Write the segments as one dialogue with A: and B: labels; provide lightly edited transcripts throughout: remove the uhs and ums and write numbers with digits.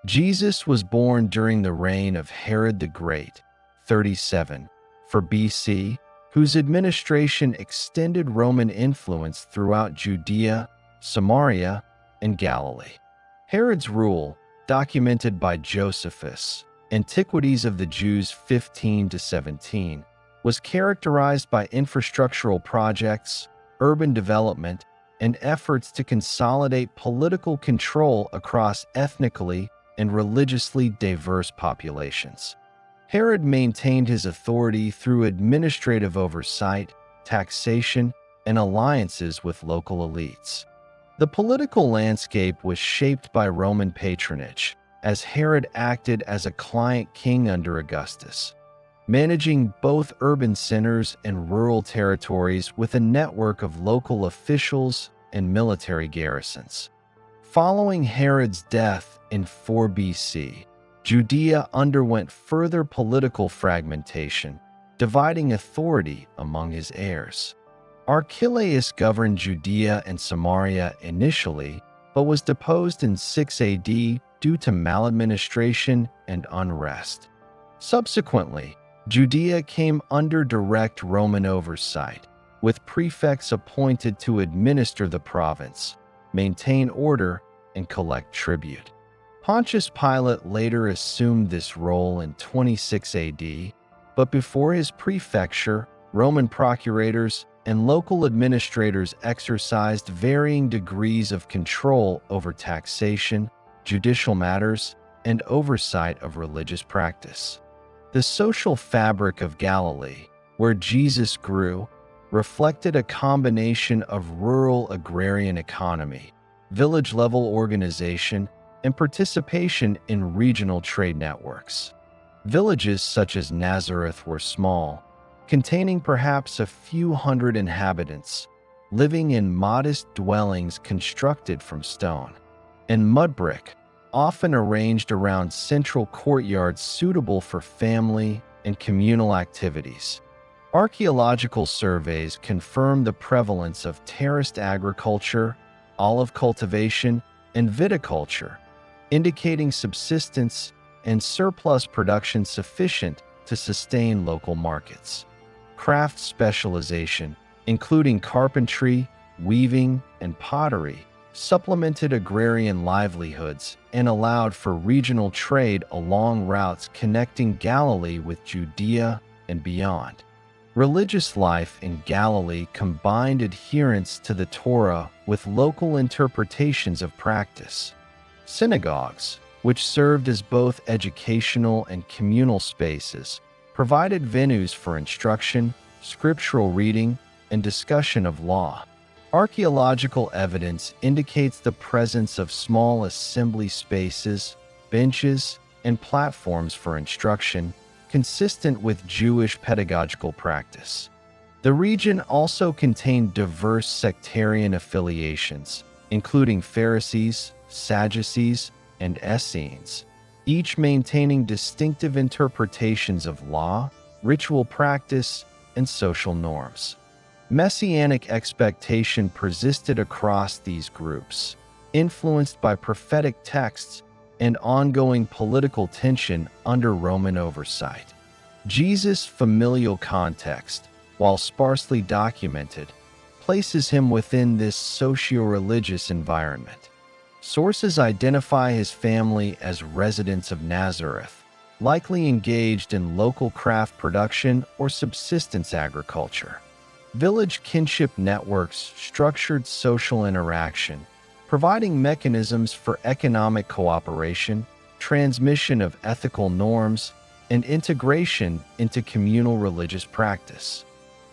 A: Jesus was born during the reign of Herod the Great, 37 for BC, whose administration extended Roman influence throughout Judea, Samaria, and Galilee. Herod's rule, documented by Josephus, Antiquities of the Jews 15-17, was characterized by infrastructural projects, urban development, and efforts to consolidate political control across ethnically and religiously diverse populations. Herod maintained his authority through administrative oversight, taxation, and alliances with local elites. The political landscape was shaped by Roman patronage, as Herod acted as a client king under Augustus, managing both urban centers and rural territories with a network of local officials and military garrisons. Following Herod's death in 4 BC, Judea underwent further political fragmentation, dividing authority among his heirs. Archelaus governed Judea and Samaria initially, but was deposed in 6 AD due to maladministration and unrest. Subsequently, Judea came under direct Roman oversight, with prefects appointed to administer the province, maintain order, and collect tribute. Pontius Pilate later assumed this role in 26 AD, but before his prefecture, Roman procurators and local administrators exercised varying degrees of control over taxation, judicial matters, and oversight of religious practice. The social fabric of Galilee, where Jesus grew, reflected a combination of rural agrarian economy, village-level organization, and participation in regional trade networks. Villages such as Nazareth were small, containing perhaps a few hundred inhabitants, living in modest dwellings constructed from stone and mud brick, often arranged around central courtyards suitable for family and communal activities. Archaeological surveys confirm the prevalence of terraced agriculture, olive cultivation, and viticulture, indicating subsistence and surplus production sufficient to sustain local markets. Craft specialization, including carpentry, weaving, and pottery, supplemented agrarian livelihoods and allowed for regional trade along routes connecting Galilee with Judea and beyond. Religious life in Galilee combined adherence to the Torah with local interpretations of practice. Synagogues, which served as both educational and communal spaces, provided venues for instruction, scriptural reading, and discussion of law. Archaeological evidence indicates the presence of small assembly spaces, benches, and platforms for instruction, consistent with Jewish pedagogical practice. The region also contained diverse sectarian affiliations, including Pharisees, Sadducees, and Essenes, each maintaining distinctive interpretations of law, ritual practice, and social norms. Messianic expectation persisted across these groups, influenced by prophetic texts and ongoing political tension under Roman oversight. Jesus' familial context, while sparsely documented, places him within this socio-religious environment. Sources identify his family as residents of Nazareth, likely engaged in local craft production or subsistence agriculture. Village kinship networks structured social interaction, providing mechanisms for economic cooperation, transmission of ethical norms, and integration into communal religious practice.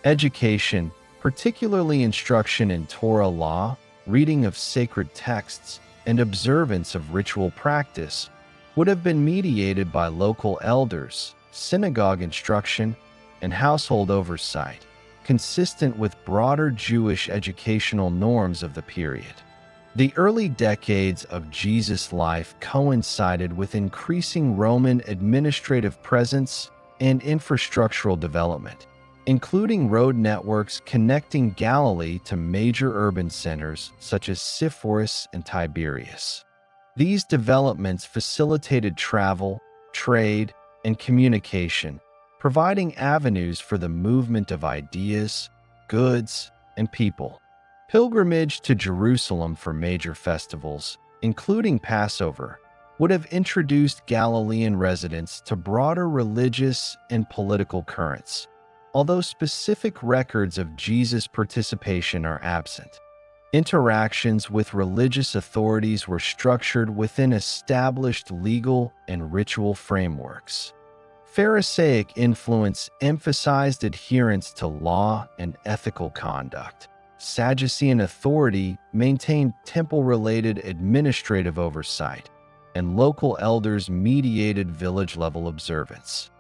A: Education, particularly instruction in Torah law, reading of sacred texts, and observance of ritual practice, would have been mediated by local elders, synagogue instruction, and household oversight, consistent with broader Jewish educational norms of the period. The early decades of Jesus' life coincided with increasing Roman administrative presence and infrastructural development, including road networks connecting Galilee to major urban centers such as Sepphoris and Tiberias. These developments facilitated travel, trade, and communication, providing avenues for the movement of ideas, goods, and people. Pilgrimage to Jerusalem for major festivals, including Passover, would have introduced Galilean residents to broader religious and political currents, although specific records of Jesus' participation are absent. Interactions with religious authorities were structured within established legal and ritual frameworks. Pharisaic influence emphasized adherence to law and ethical conduct. Sadducean authority maintained temple-related administrative oversight, and local elders mediated village-level observance.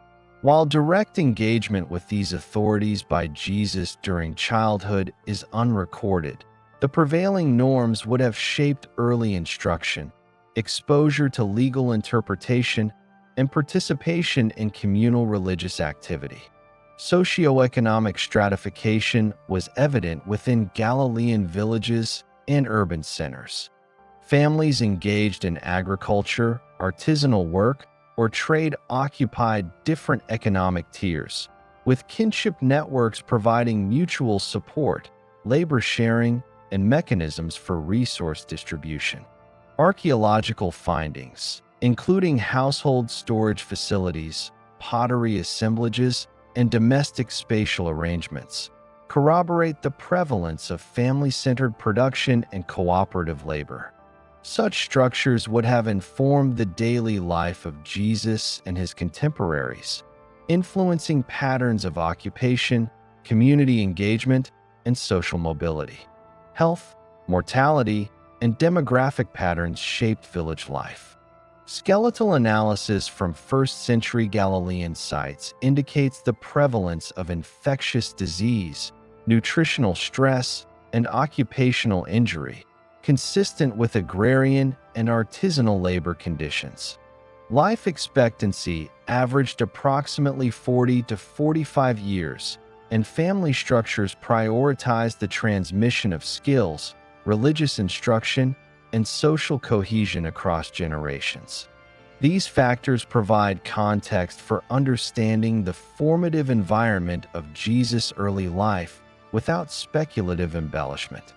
A: While direct engagement with these authorities by Jesus during childhood is unrecorded, the prevailing norms would have shaped early instruction, exposure to legal interpretation, and participation in communal religious activity. Socioeconomic stratification was evident within Galilean villages and urban centers. Families engaged in agriculture, artisanal work, or trade occupied different economic tiers, with kinship networks providing mutual support, labor sharing, and mechanisms for resource distribution. Archaeological findings, including household storage facilities, pottery assemblages, and domestic spatial arrangements, corroborate the prevalence of family-centered production and cooperative labor. Such structures would have informed the daily life of Jesus and his contemporaries, influencing patterns of occupation, community engagement, and social mobility. Health, mortality, and demographic patterns shaped village life. Skeletal analysis from first-century Galilean sites indicates the prevalence of infectious disease, nutritional stress, and occupational injury, consistent with agrarian and artisanal labor conditions. Life expectancy averaged approximately 40 to 45 years, and family structures prioritized the transmission of skills, religious instruction, and social cohesion across generations. These factors provide context for understanding the formative environment of Jesus' early life without speculative embellishment.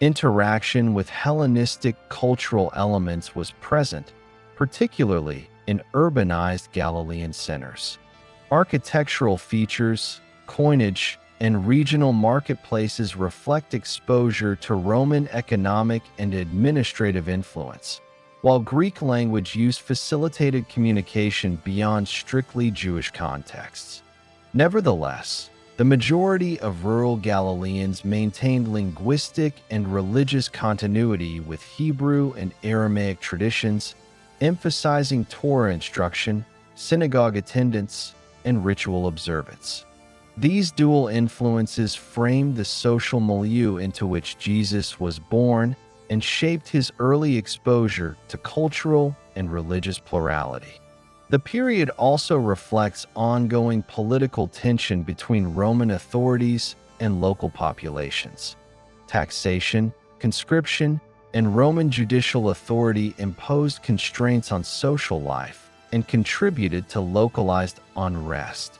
A: Interaction with Hellenistic cultural elements was present, particularly in urbanized Galilean centers. Architectural features, coinage, and regional marketplaces reflect exposure to Roman economic and administrative influence, while Greek language use facilitated communication beyond strictly Jewish contexts. Nevertheless, the majority of rural Galileans maintained linguistic and religious continuity with Hebrew and Aramaic traditions, emphasizing Torah instruction, synagogue attendance, and ritual observance. These dual influences framed the social milieu into which Jesus was born and shaped his early exposure to cultural and religious plurality. The period also reflects ongoing political tension between Roman authorities and local populations. Taxation, conscription, and Roman judicial authority imposed constraints on social life and contributed to localized unrest.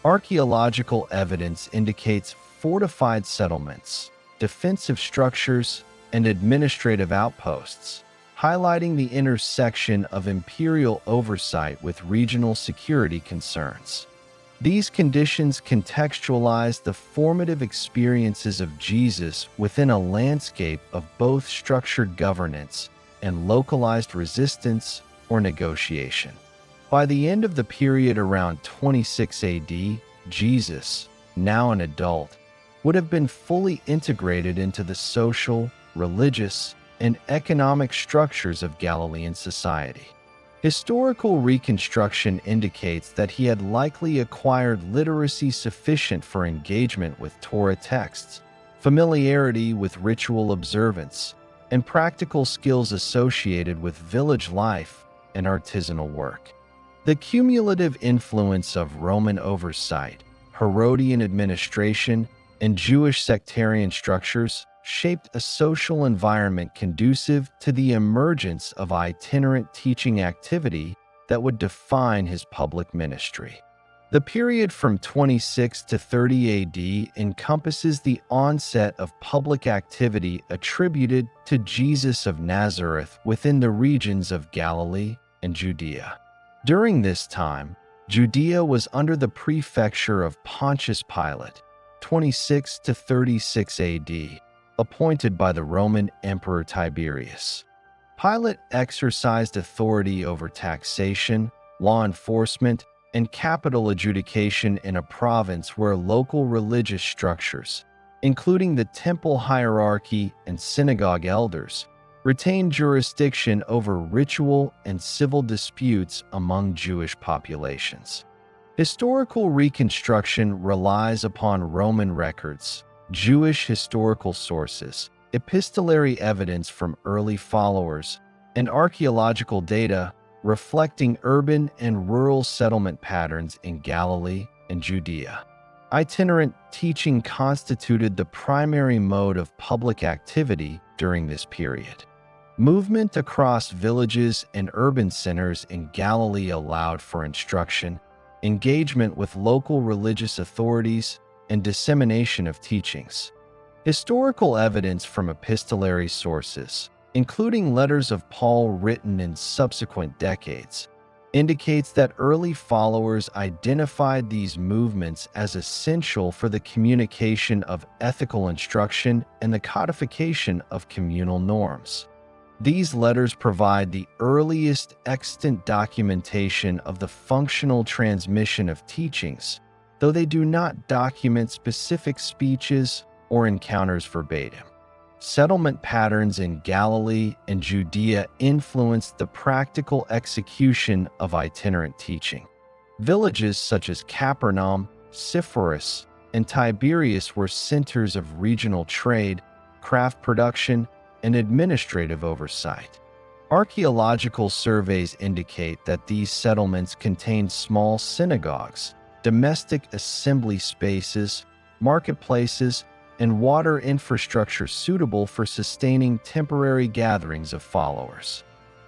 A: Archaeological evidence indicates fortified settlements, defensive structures, and administrative outposts, highlighting the intersection of imperial oversight with regional security concerns. These conditions contextualize the formative experiences of Jesus within a landscape of both structured governance and localized resistance or negotiation. By the end of the period around 26 AD, Jesus, now an adult, would have been fully integrated into the social, religious, and economic structures of Galilean society. Historical reconstruction indicates that he had likely acquired literacy sufficient for engagement with Torah texts, familiarity with ritual observance, and practical skills associated with village life and artisanal work. The cumulative influence of Roman oversight, Herodian administration, and Jewish sectarian structures shaped a social environment conducive to the emergence of itinerant teaching activity that would define his public ministry. The period from 26 to 30 AD encompasses the onset of public activity attributed to Jesus of Nazareth within the regions of Galilee and Judea. During this time, Judea was under the prefecture of Pontius Pilate, 26 to 36 AD, appointed by the Roman Emperor Tiberius. Pilate exercised authority over taxation, law enforcement, and capital adjudication in a province where local religious structures, including the temple hierarchy and synagogue elders, retained jurisdiction over ritual and civil disputes among Jewish populations. Historical reconstruction relies upon Roman records, Jewish historical sources, epistolary evidence from early followers, and archaeological data reflecting urban and rural settlement patterns in Galilee and Judea. Itinerant teaching constituted the primary mode of public activity during this period. Movement across villages and urban centers in Galilee allowed for instruction, engagement with local religious authorities, and dissemination of teachings. Historical evidence from epistolary sources, including letters of Paul written in subsequent decades, indicates that early followers identified these movements as essential for the communication of ethical instruction and the codification of communal norms. These letters provide the earliest extant documentation of the functional transmission of teachings, though they do not document specific speeches or encounters verbatim. Settlement patterns in Galilee and Judea influenced the practical execution of itinerant teaching. Villages such as Capernaum, Sepphoris, and Tiberias were centers of regional trade, craft production, and administrative oversight. Archaeological surveys indicate that these settlements contained small synagogues, domestic assembly spaces, marketplaces, and water infrastructure suitable for sustaining temporary gatherings of followers.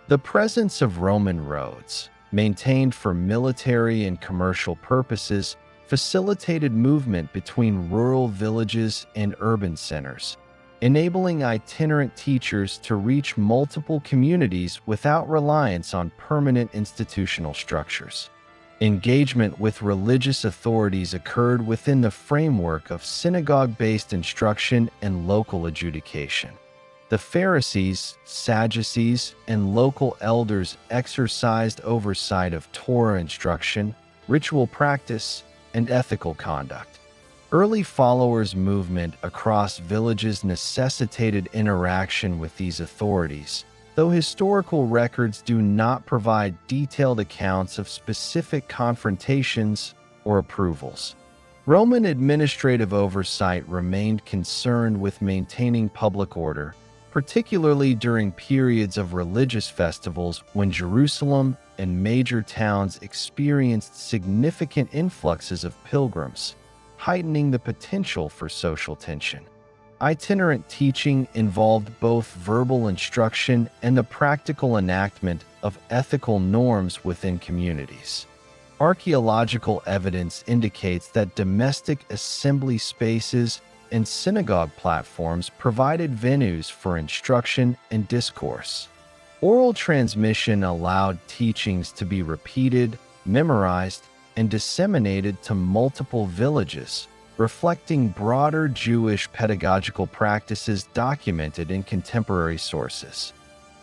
A: The presence of Roman roads, maintained for military and commercial purposes, facilitated movement between rural villages and urban centers, enabling itinerant teachers to reach multiple communities without reliance on permanent institutional structures. Engagement with religious authorities occurred within the framework of synagogue-based instruction and local adjudication. The Pharisees, Sadducees, and local elders exercised oversight of Torah instruction, ritual practice, and ethical conduct. Early followers' movement across villages necessitated interaction with these authorities, though historical records do not provide detailed accounts of specific confrontations or approvals. Roman administrative oversight remained concerned with maintaining public order, particularly during periods of religious festivals when Jerusalem and major towns experienced significant influxes of pilgrims, heightening the potential for social tension. Itinerant teaching involved both verbal instruction and the practical enactment of ethical norms within communities. Archaeological evidence indicates that domestic assembly spaces and synagogue platforms provided venues for instruction and discourse. Oral transmission allowed teachings to be repeated, memorized, and disseminated to multiple villages, reflecting broader Jewish pedagogical practices documented in contemporary sources.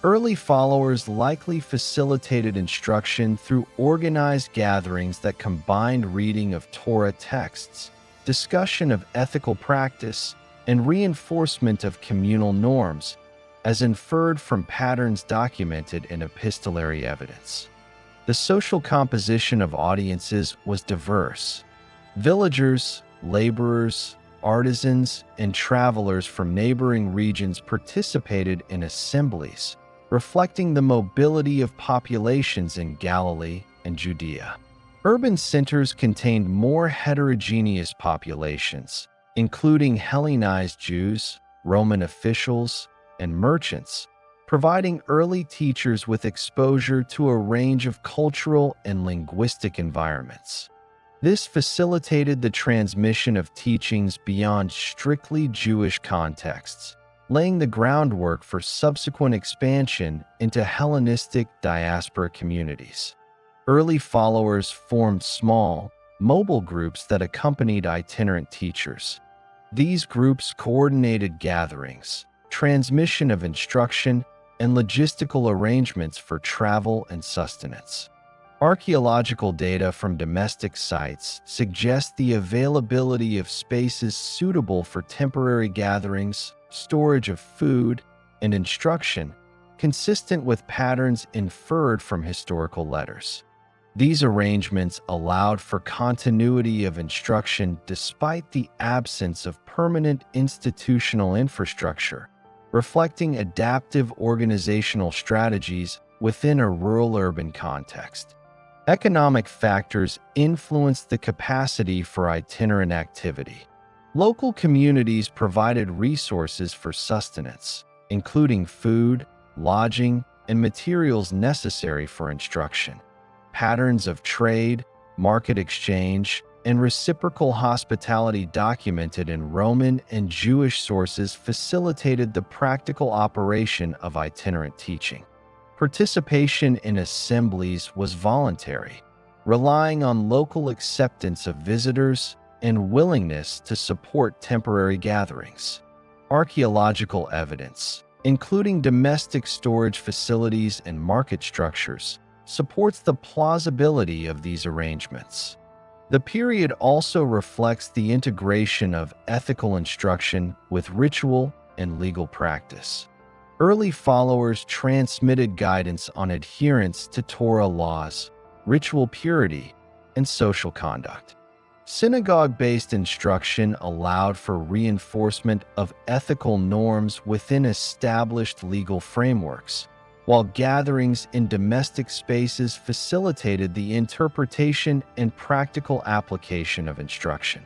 A: Early followers likely facilitated instruction through organized gatherings that combined reading of Torah texts, discussion of ethical practice, and reinforcement of communal norms, as inferred from patterns documented in epistolary evidence. The social composition of audiences was diverse. Villagers, laborers, artisans, and travelers from neighboring regions participated in assemblies, reflecting the mobility of populations in Galilee and Judea. Urban centers contained more heterogeneous populations, including Hellenized Jews, Roman officials, and merchants, providing early teachers with exposure to a range of cultural and linguistic environments. This facilitated the transmission of teachings beyond strictly Jewish contexts, laying the groundwork for subsequent expansion into Hellenistic diaspora communities. Early followers formed small, mobile groups that accompanied itinerant teachers. These groups coordinated gatherings, transmission of instruction, and logistical arrangements for travel and sustenance. Archaeological data from domestic sites suggest the availability of spaces suitable for temporary gatherings, storage of food, and instruction, consistent with patterns inferred from historical letters. These arrangements allowed for continuity of instruction despite the absence of permanent institutional infrastructure, reflecting adaptive organizational strategies within a rural-urban context. Economic factors influenced the capacity for itinerant activity. Local communities provided resources for sustenance, including food, lodging, and materials necessary for instruction. Patterns of trade, market exchange, and reciprocal hospitality documented in Roman and Jewish sources facilitated the practical operation of itinerant teaching. Participation in assemblies was voluntary, relying on local acceptance of visitors and willingness to support temporary gatherings. Archaeological evidence, including domestic storage facilities and market structures, supports the plausibility of these arrangements. The period also reflects the integration of ethical instruction with ritual and legal practice. Early followers transmitted guidance on adherence to Torah laws, ritual purity, and social conduct. Synagogue-based instruction allowed for reinforcement of ethical norms within established legal frameworks, while gatherings in domestic spaces facilitated the interpretation and practical application of instruction.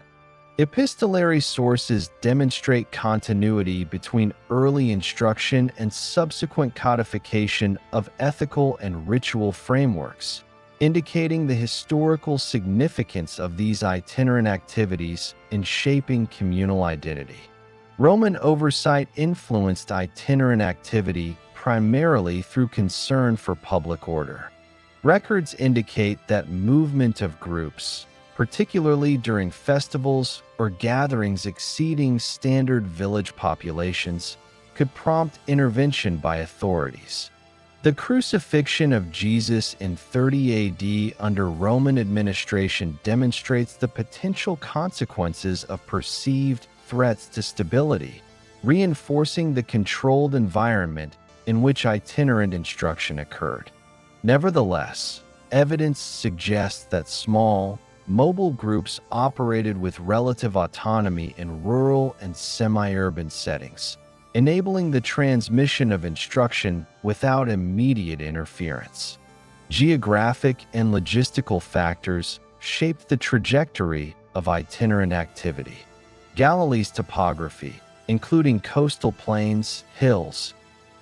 A: Epistolary sources demonstrate continuity between early instruction and subsequent codification of ethical and ritual frameworks, indicating the historical significance of these itinerant activities in shaping communal identity. Roman oversight influenced itinerant activity primarily through concern for public order. Records indicate that movement of groups, particularly during festivals or gatherings exceeding standard village populations, could prompt intervention by authorities. The crucifixion of Jesus in 30 AD under Roman administration demonstrates the potential consequences of perceived threats to stability, reinforcing the controlled environment in which itinerant instruction occurred. Nevertheless, evidence suggests that small, mobile groups operated with relative autonomy in rural and semi-urban settings, enabling the transmission of instruction without immediate interference. Geographic and logistical factors shaped the trajectory of itinerant activity. Galilee's topography, including coastal plains, hills,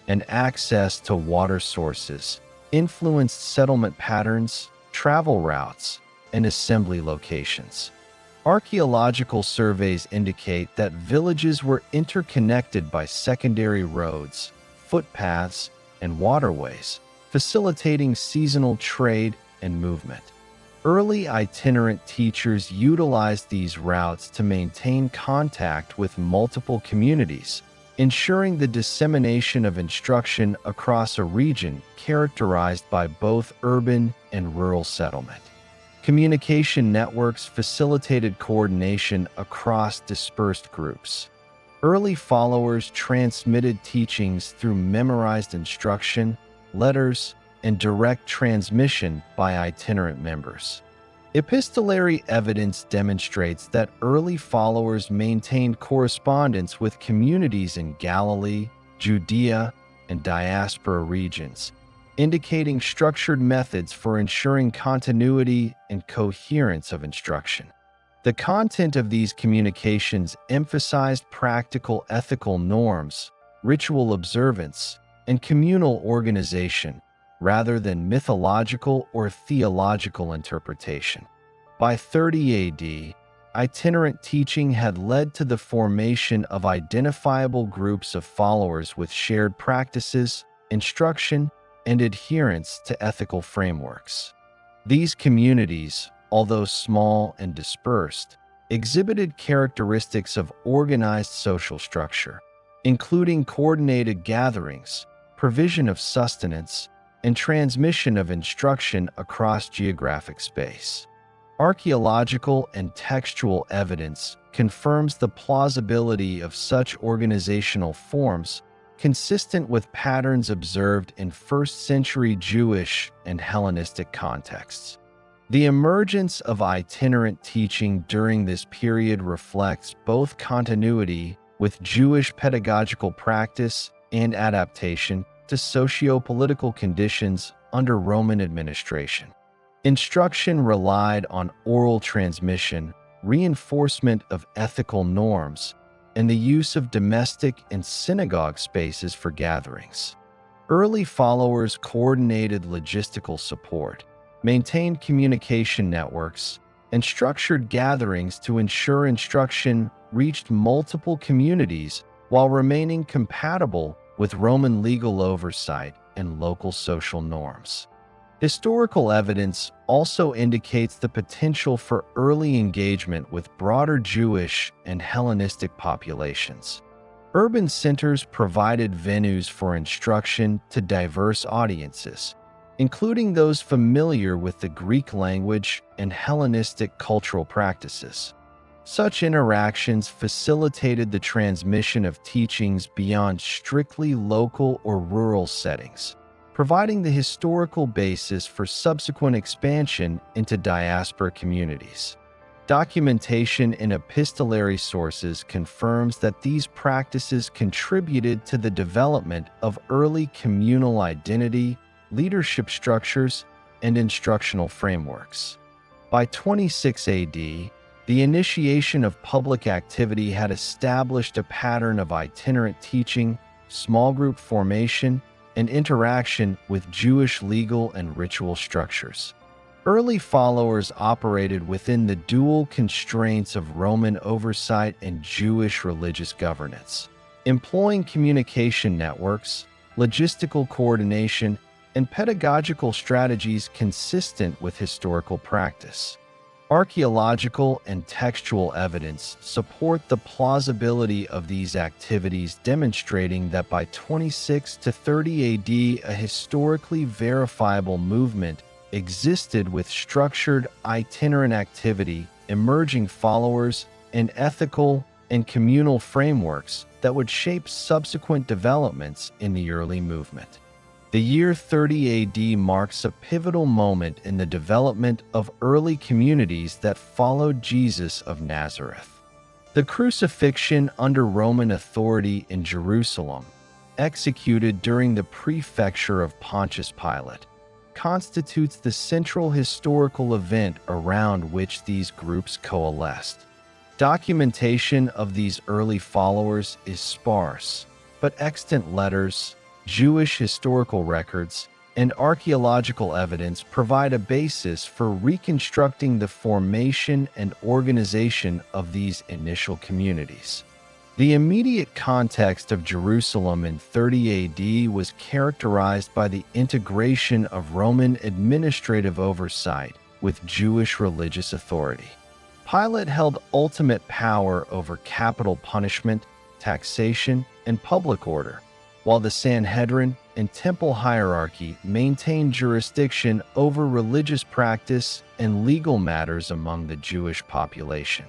A: and access to water sources, influenced settlement patterns, travel routes, and assembly locations. Archaeological surveys indicate that villages were interconnected by secondary roads, footpaths, and waterways, facilitating seasonal trade and movement. Early itinerant teachers utilized these routes to maintain contact with multiple communities, ensuring the dissemination of instruction across a region characterized by both urban and rural settlement. Communication networks facilitated coordination across dispersed groups. Early followers transmitted teachings through memorized instruction, letters, and direct transmission by itinerant members. Epistolary evidence demonstrates that early followers maintained correspondence with communities in Galilee, Judea, and diaspora regions, indicating structured methods for ensuring continuity and coherence of instruction. The content of these communications emphasized practical ethical norms, ritual observance, and communal organization, rather than mythological or theological interpretation. By 30 AD, itinerant teaching had led to the formation of identifiable groups of followers with shared practices, instruction, and adherence to ethical frameworks. These communities, although small and dispersed, exhibited characteristics of organized social structure, including coordinated gatherings, provision of sustenance, and transmission of instruction across geographic space. Archaeological and textual evidence confirms the plausibility of such organizational forms consistent with patterns observed in first-century Jewish and Hellenistic contexts. The emergence of itinerant teaching during this period reflects both continuity with Jewish pedagogical practice and adaptation to socio-political conditions under Roman administration. Instruction relied on oral transmission, reinforcement of ethical norms, and the use of domestic and synagogue spaces for gatherings. Early followers coordinated logistical support, maintained communication networks, and structured gatherings to ensure instruction reached multiple communities while remaining compatible with Roman legal oversight and local social norms. Historical evidence also indicates the potential for early engagement with broader Jewish and Hellenistic populations. Urban centers provided venues for instruction to diverse audiences, including those familiar with the Greek language and Hellenistic cultural practices. Such interactions facilitated the transmission of teachings beyond strictly local or rural settings, providing the historical basis for subsequent expansion into diaspora communities. Documentation in epistolary sources confirms that these practices contributed to the development of early communal identity, leadership structures, and instructional frameworks. By 26 AD, the initiation of public activity had established a pattern of itinerant teaching, small group formation, and interaction with Jewish legal and ritual structures. Early followers operated within the dual constraints of Roman oversight and Jewish religious governance, employing communication networks, logistical coordination, and pedagogical strategies consistent with historical practice. Archaeological and textual evidence support the plausibility of these activities, demonstrating that by 26 to 30 AD, a historically verifiable movement existed with structured itinerant activity, emerging followers, and ethical and communal frameworks that would shape subsequent developments in the early movement. The year 30 AD marks a pivotal moment in the development of early communities that followed Jesus of Nazareth. The crucifixion under Roman authority in Jerusalem, executed during the prefecture of Pontius Pilate, constitutes the central historical event around which these groups coalesced. Documentation of these early followers is sparse, but extant letters, Jewish historical records, and archaeological evidence provide a basis for reconstructing the formation and organization of these initial communities. The immediate context of Jerusalem in 30 AD was characterized by the integration of Roman administrative oversight with Jewish religious authority. Pilate held ultimate power over capital punishment, taxation, and public order, while the Sanhedrin and temple hierarchy maintained jurisdiction over religious practice and legal matters among the Jewish population.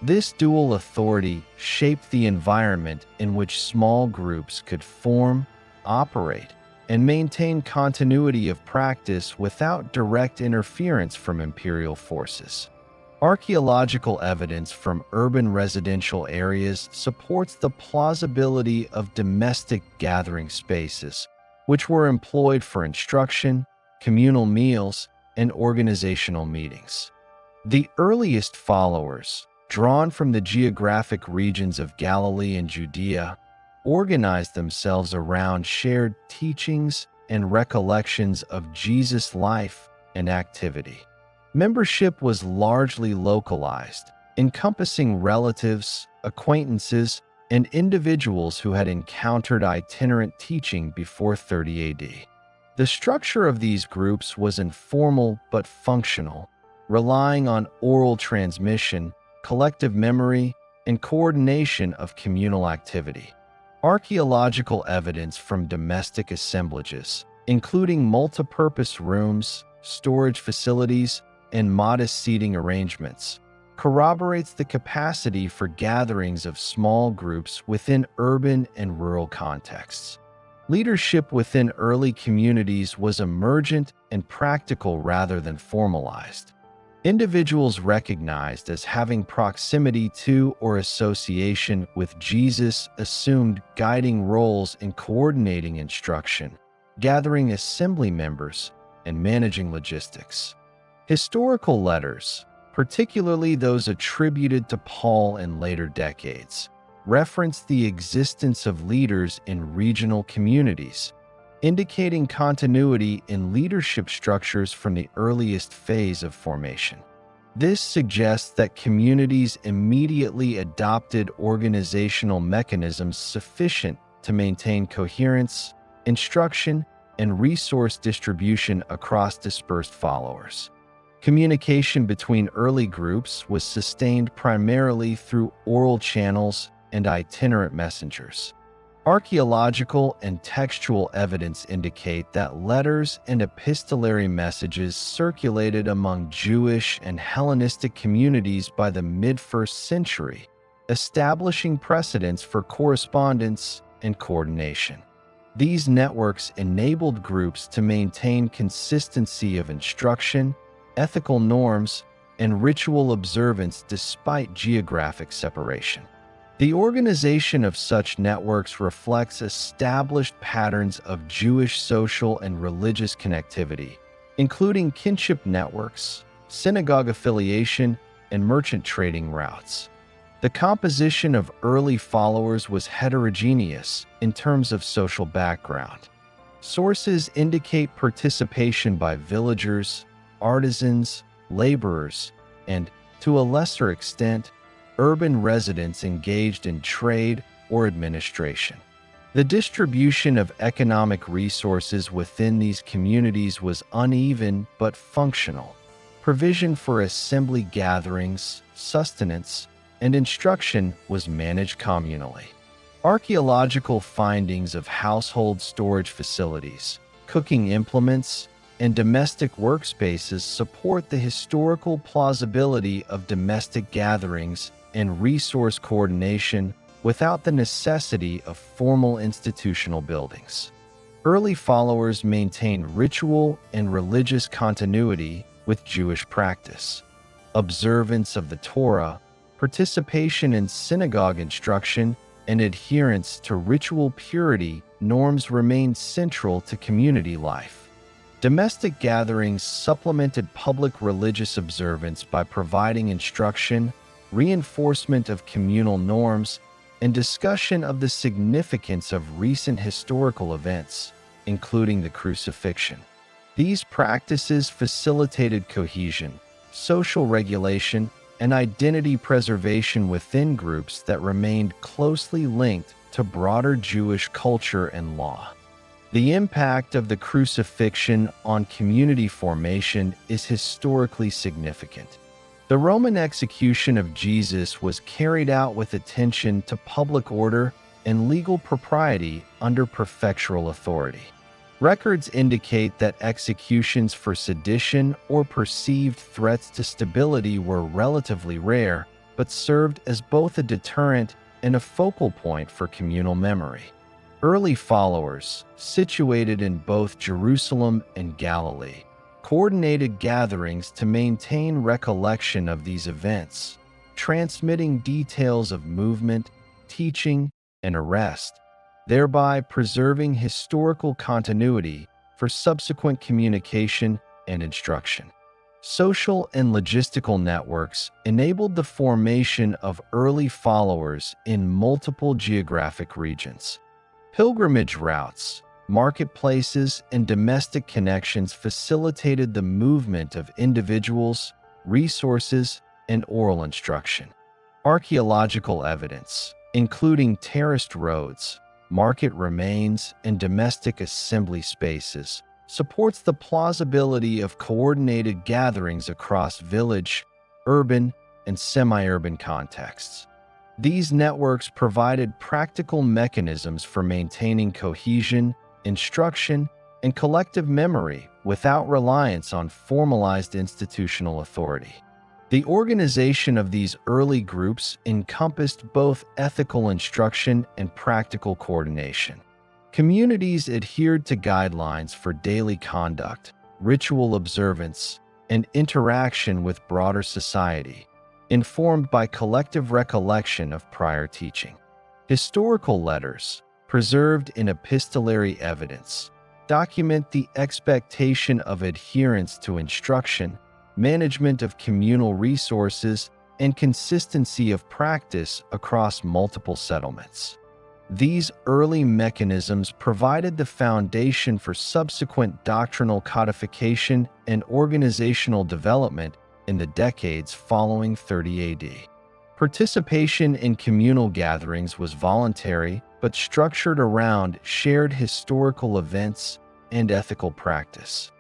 A: This dual authority shaped the environment in which small groups could form, operate, and maintain continuity of practice without direct interference from imperial forces. Archaeological evidence from urban residential areas supports the plausibility of domestic gathering spaces, which were employed for instruction, communal meals, and organizational meetings. The earliest followers, drawn from the geographic regions of Galilee and Judea, organized themselves around shared teachings and recollections of Jesus' life and activity. Membership was largely localized, encompassing relatives, acquaintances, and individuals who had encountered itinerant teaching before 30 AD. The structure of these groups was informal but functional, relying on oral transmission, collective memory, and coordination of communal activity. Archaeological evidence from domestic assemblages, including multipurpose rooms, storage facilities, and modest seating arrangements, corroborates the capacity for gatherings of small groups within urban and rural contexts. Leadership within early communities was emergent and practical rather than formalized. Individuals recognized as having proximity to or association with Jesus assumed guiding roles in coordinating instruction, gathering assembly members, and managing logistics. Historical letters, particularly those attributed to Paul in later decades, reference the existence of leaders in regional communities, indicating continuity in leadership structures from the earliest phase of formation. This suggests that communities immediately adopted organizational mechanisms sufficient to maintain coherence, instruction, and resource distribution across dispersed followers. Communication between early groups was sustained primarily through oral channels and itinerant messengers. Archaeological and textual evidence indicate that letters and epistolary messages circulated among Jewish and Hellenistic communities by the mid-1st century, establishing precedents for correspondence and coordination. These networks enabled groups to maintain consistency of instruction, ethical norms, and ritual observance despite geographic separation. The organization of such networks reflects established patterns of Jewish social and religious connectivity, including kinship networks, synagogue affiliation, and merchant trading routes. The composition of early followers was heterogeneous in terms of social background. Sources indicate participation by villagers, artisans, laborers, and, to a lesser extent, urban residents engaged in trade or administration. The distribution of economic resources within these communities was uneven but functional. Provision for assembly gatherings, sustenance, and instruction was managed communally. Archaeological findings of household storage facilities, cooking implements, and domestic workspaces support the historical plausibility of domestic gatherings and resource coordination without the necessity of formal institutional buildings. Early followers maintained ritual and religious continuity with Jewish practice. Observance of the Torah, participation in synagogue instruction, and adherence to ritual purity norms remained central to community life. Domestic gatherings supplemented public religious observance by providing instruction, reinforcement of communal norms, and discussion of the significance of recent historical events, including the Crucifixion. These practices facilitated cohesion, social regulation, and identity preservation within groups that remained closely linked to broader Jewish culture and law. The impact of the Crucifixion on community formation is historically significant. The Roman execution of Jesus was carried out with attention to public order and legal propriety under prefectural authority. Records indicate that executions for sedition or perceived threats to stability were relatively rare, but served as both a deterrent and a focal point for communal memory. Early followers, situated in both Jerusalem and Galilee, coordinated gatherings to maintain recollection of these events, transmitting details of movement, teaching, and arrest, thereby preserving historical continuity for subsequent communication and instruction. Social and logistical networks enabled the formation of early followers in multiple geographic regions. Pilgrimage routes, marketplaces, and domestic connections facilitated the movement of individuals, resources, and oral instruction. Archaeological evidence, including terraced roads, market remains, and domestic assembly spaces, supports the plausibility of coordinated gatherings across village, urban, and semi-urban contexts. These networks provided practical mechanisms for maintaining cohesion, instruction, and collective memory without reliance on formalized institutional authority. The organization of these early groups encompassed both ethical instruction and practical coordination. Communities adhered to guidelines for daily conduct, ritual observance, and interaction with broader society, informed by collective recollection of prior teaching. Historical letters, preserved in epistolary evidence, document the expectation of adherence to instruction, management of communal resources, and consistency of practice across multiple settlements. These early mechanisms provided the foundation for subsequent doctrinal codification and organizational development in the decades following 30 AD. Participation in communal gatherings was voluntary but structured around shared historical events and ethical practice.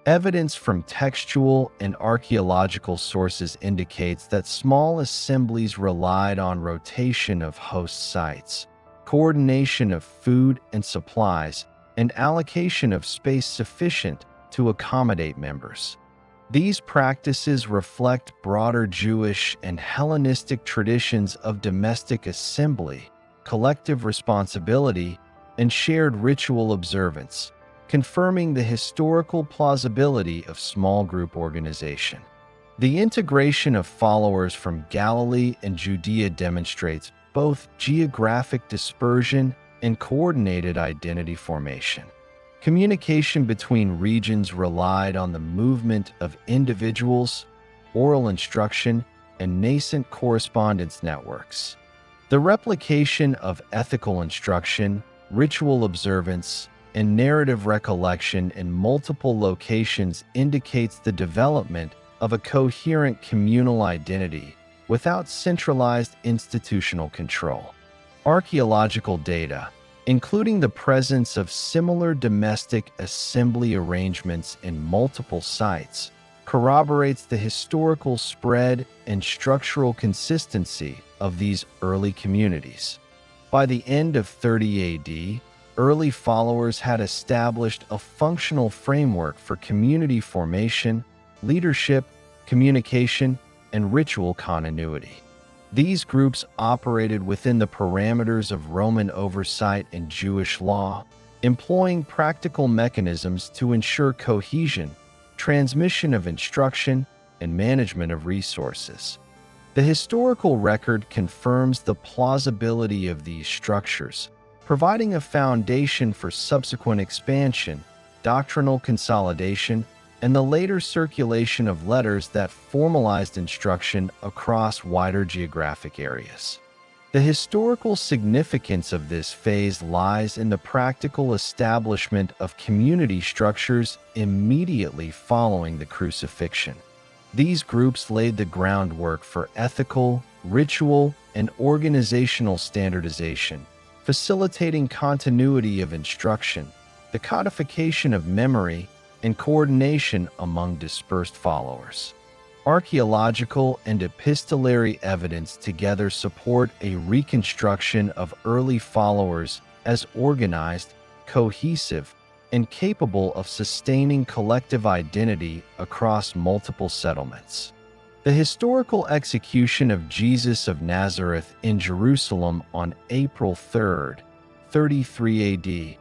A: Evidence from textual and archaeological sources indicates that small assemblies relied on rotation of host sites, coordination of food and supplies, and allocation of space sufficient to accommodate members. These practices reflect broader Jewish and Hellenistic traditions of domestic assembly, collective responsibility, and shared ritual observance, confirming the historical plausibility of small group organization. The integration of followers from Galilee and Judea demonstrates both geographic dispersion and coordinated identity formation. Communication between regions relied on the movement of individuals, oral instruction, and nascent correspondence networks. The replication of ethical instruction, ritual observance, and narrative recollection in multiple locations indicates the development of a coherent communal identity without centralized institutional control. Archaeological data, including the presence of similar domestic assembly arrangements in multiple sites, corroborates the historical spread and structural consistency of these early communities. By the end of 30 AD, early followers had established a functional framework for community formation, leadership, communication, and ritual continuity. These groups operated within the parameters of Roman oversight and Jewish law, employing practical mechanisms to ensure cohesion, transmission of instruction, and management of resources. The historical record confirms the plausibility of these structures, providing a foundation for subsequent expansion, doctrinal consolidation, and the later circulation of letters that formalized instruction across wider geographic areas. The historical significance of this phase lies in the practical establishment of community structures immediately following the crucifixion. These groups laid the groundwork for ethical, ritual, and organizational standardization, facilitating continuity of instruction, the codification of memory, and coordination among dispersed followers. Archaeological and epistolary evidence together support a reconstruction of early followers as organized, cohesive, and capable of sustaining collective identity across multiple settlements. The historical execution of Jesus of Nazareth in Jerusalem on April 3, 33 AD,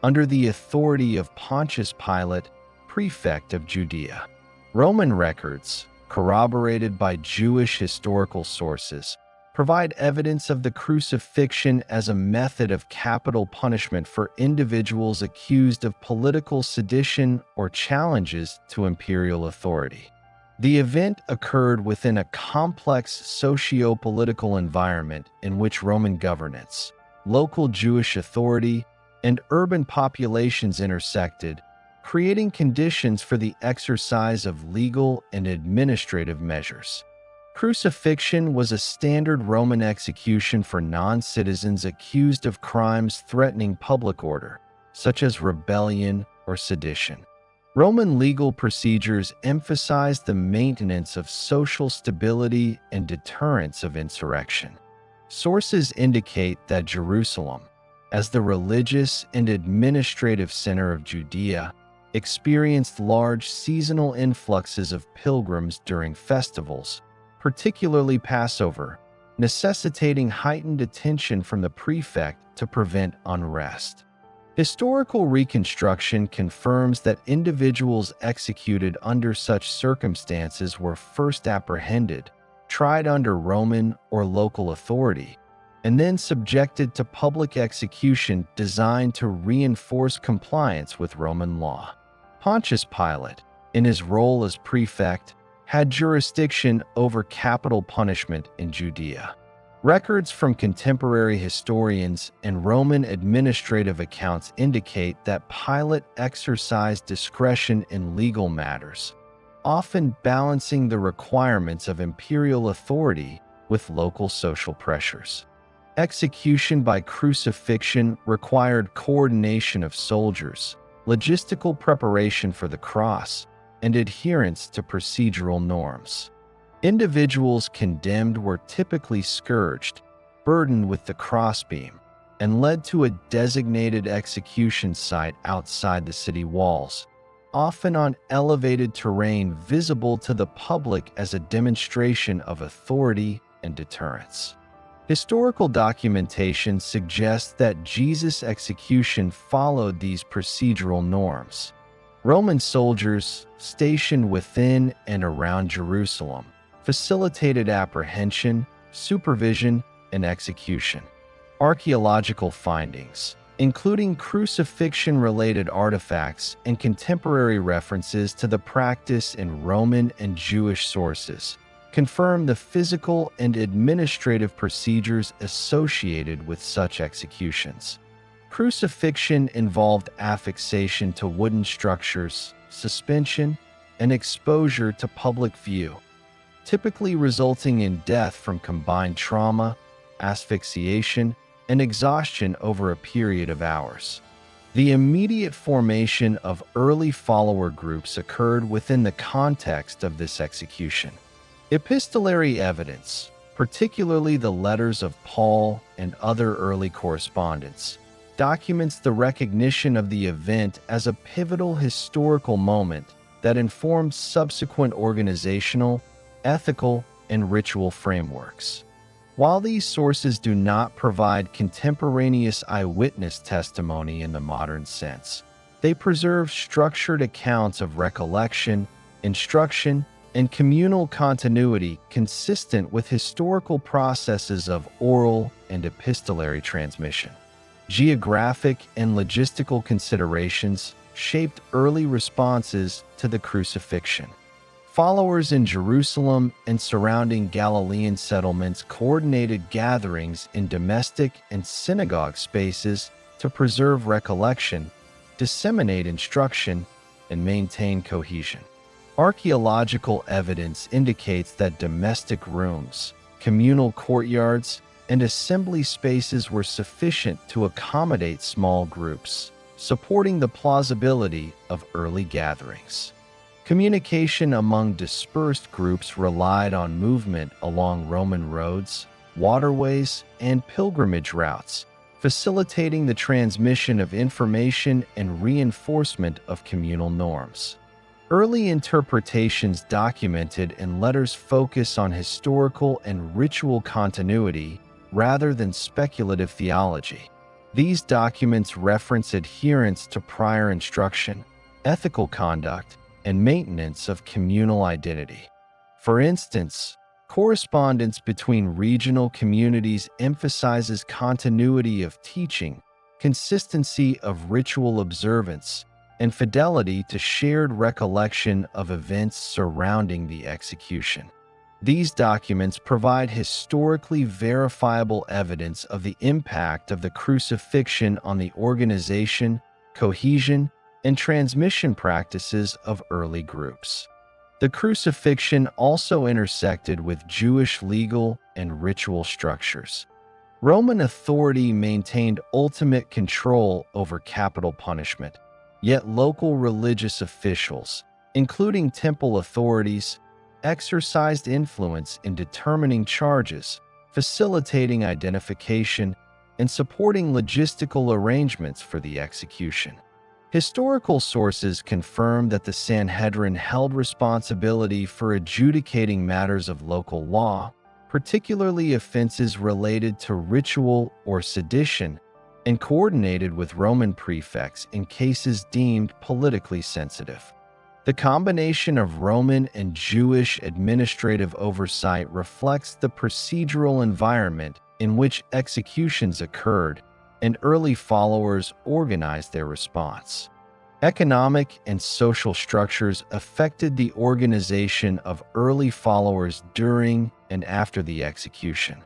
A: under the authority of Pontius Pilate, prefect of Judea. Roman records, corroborated by Jewish historical sources, provide evidence of the crucifixion as a method of capital punishment for individuals accused of political sedition or challenges to imperial authority. The event occurred within a complex socio-political environment in which Roman governance, local Jewish authority, and urban populations intersected, creating conditions for the exercise of legal and administrative measures. Crucifixion was a standard Roman execution for non-citizens accused of crimes threatening public order, such as rebellion or sedition. Roman legal procedures emphasized the maintenance of social stability and deterrence of insurrection. Sources indicate that Jerusalem, as the religious and administrative center of Judea, experienced large seasonal influxes of pilgrims during festivals, particularly Passover, necessitating heightened attention from the prefect to prevent unrest. Historical reconstruction confirms that individuals executed under such circumstances were first apprehended, tried under Roman or local authority, and then subjected to public execution designed to reinforce compliance with Roman law. Pontius Pilate, in his role as prefect, had jurisdiction over capital punishment in Judea. Records from contemporary historians and Roman administrative accounts indicate that Pilate exercised discretion in legal matters, often balancing the requirements of imperial authority with local social pressures. Execution by crucifixion required coordination of soldiers, logistical preparation for the cross, and adherence to procedural norms. Individuals condemned were typically scourged, burdened with the crossbeam, and led to a designated execution site outside the city walls, often on elevated terrain visible to the public as a demonstration of authority and deterrence. Historical documentation suggests that Jesus' execution followed these procedural norms. Roman soldiers stationed within and around Jerusalem facilitated apprehension, supervision, and execution. Archaeological findings, including crucifixion-related artifacts and contemporary references to the practice in Roman and Jewish sources, confirm the physical and administrative procedures associated with such executions. Crucifixion involved affixation to wooden structures, suspension, and exposure to public view, typically resulting in death from combined trauma, asphyxiation, and exhaustion over a period of hours. The immediate formation of early follower groups occurred within the context of this execution. Epistolary evidence, particularly the letters of Paul and other early correspondence, documents the recognition of the event as a pivotal historical moment that informed subsequent organizational, ethical, and ritual frameworks. While these sources do not provide contemporaneous eyewitness testimony in the modern sense, they preserve structured accounts of recollection, instruction, and communal continuity consistent with historical processes of oral and epistolary transmission. Geographic and logistical considerations shaped early responses to the crucifixion. Followers in Jerusalem and surrounding Galilean settlements coordinated gatherings in domestic and synagogue spaces to preserve recollection, disseminate instruction, and maintain cohesion. Archaeological evidence indicates that domestic rooms, communal courtyards, and assembly spaces were sufficient to accommodate small groups, supporting the plausibility of early gatherings. Communication among dispersed groups relied on movement along Roman roads, waterways, and pilgrimage routes, facilitating the transmission of information and reinforcement of communal norms. Early interpretations documented in letters focus on historical and ritual continuity rather than speculative theology. These documents reference adherence to prior instruction, ethical conduct, and maintenance of communal identity. For instance, correspondence between regional communities emphasizes continuity of teaching, consistency of ritual observance, and fidelity to shared recollection of events surrounding the execution. These documents provide historically verifiable evidence of the impact of the crucifixion on the organization, cohesion, and transmission practices of early groups. The crucifixion also intersected with Jewish legal and ritual structures. Roman authority maintained ultimate control over capital punishment, yet local religious officials, including temple authorities, exercised influence in determining charges, facilitating identification, and supporting logistical arrangements for the execution. Historical sources confirm that the Sanhedrin held responsibility for adjudicating matters of local law, particularly offenses related to ritual or sedition, and coordinated with Roman prefects in cases deemed politically sensitive. The combination of Roman and Jewish administrative oversight reflects the procedural environment in which executions occurred, and early followers organized their response. Economic and social structures affected the organization of early followers during and after the execution.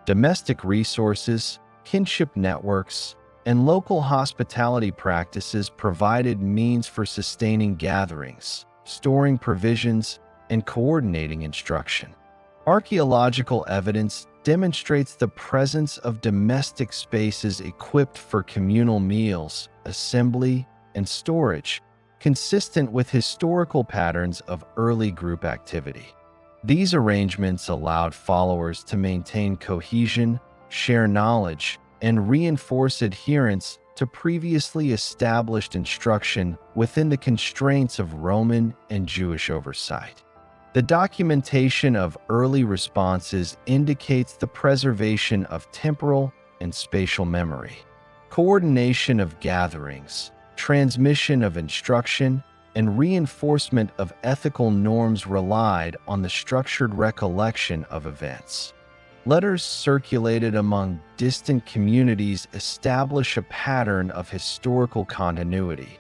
A: Domestic resources, kinship networks, and local hospitality practices provided means for sustaining gatherings, storing provisions, and coordinating instruction. Archaeological evidence demonstrates the presence of domestic spaces equipped for communal meals, assembly, and storage, consistent with historical patterns of early group activity. These arrangements allowed followers to maintain cohesion, share knowledge, and reinforce adherence to previously established instruction within the constraints of Roman and Jewish oversight. The documentation of early responses indicates the preservation of temporal and spatial memory, coordination of gatherings, transmission of instruction, and reinforcement of ethical norms relied on the structured recollection of events. Letters circulated among distant communities establish a pattern of historical continuity,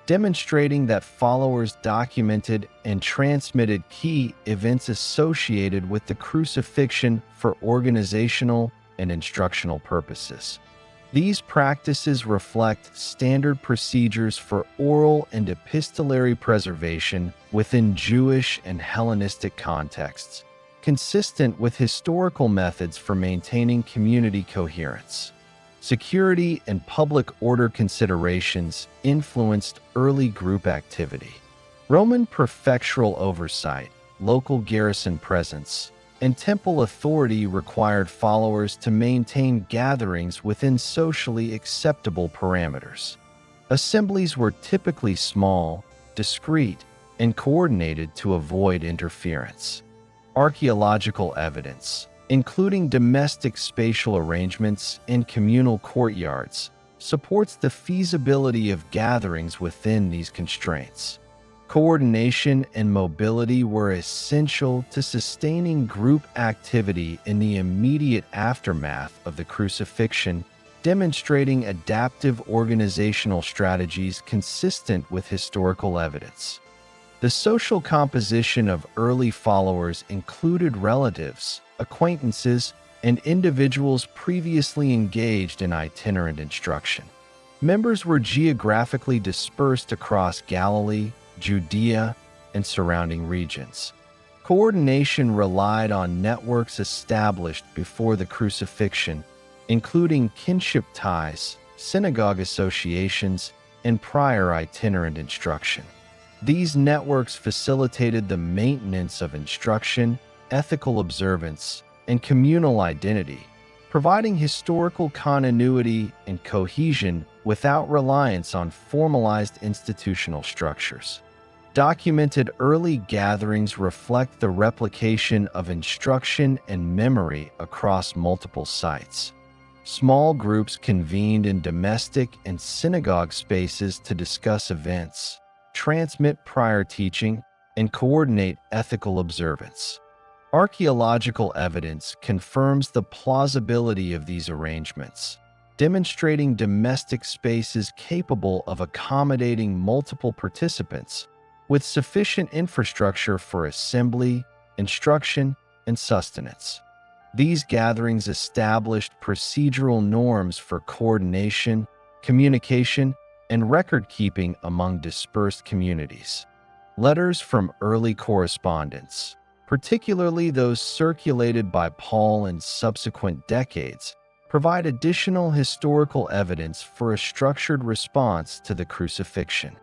A: demonstrating that followers documented and transmitted key events associated with the crucifixion for organizational and instructional purposes. These practices reflect standard procedures for oral and epistolary preservation within Jewish and Hellenistic contexts, consistent with historical methods for maintaining community coherence. Security and public order considerations influenced early group activity. Roman prefectural oversight, local garrison presence, and temple authority required followers to maintain gatherings within socially acceptable parameters. Assemblies were typically small, discreet, and coordinated to avoid interference. Archaeological evidence, including domestic spatial arrangements and communal courtyards, supports the feasibility of gatherings within these constraints. Coordination and mobility were essential to sustaining group activity in the immediate aftermath of the crucifixion, demonstrating adaptive organizational strategies consistent with historical evidence. The social composition of early followers included relatives, acquaintances, and individuals previously engaged in itinerant instruction. Members were geographically dispersed across Galilee, Judea, and surrounding regions. Coordination relied on networks established before the crucifixion, including kinship ties, synagogue associations, and prior itinerant instruction. These networks facilitated the maintenance of instruction, ethical observance, and communal identity, providing historical continuity and cohesion without reliance on formalized institutional structures. Documented early gatherings reflect the replication of instruction and memory across multiple sites. Small groups convened in domestic and synagogue spaces to discuss events, transmit prior teaching, and coordinate ethical observance. Archaeological evidence confirms the plausibility of these arrangements. demonstrating domestic spaces capable of accommodating multiple participants, with sufficient infrastructure for assembly, instruction, and sustenance. These gatherings established procedural norms for coordination, communication, and record-keeping among dispersed communities. Letters from early correspondence, particularly those circulated by Paul in subsequent decades, provide additional historical evidence for a structured response to the crucifixion.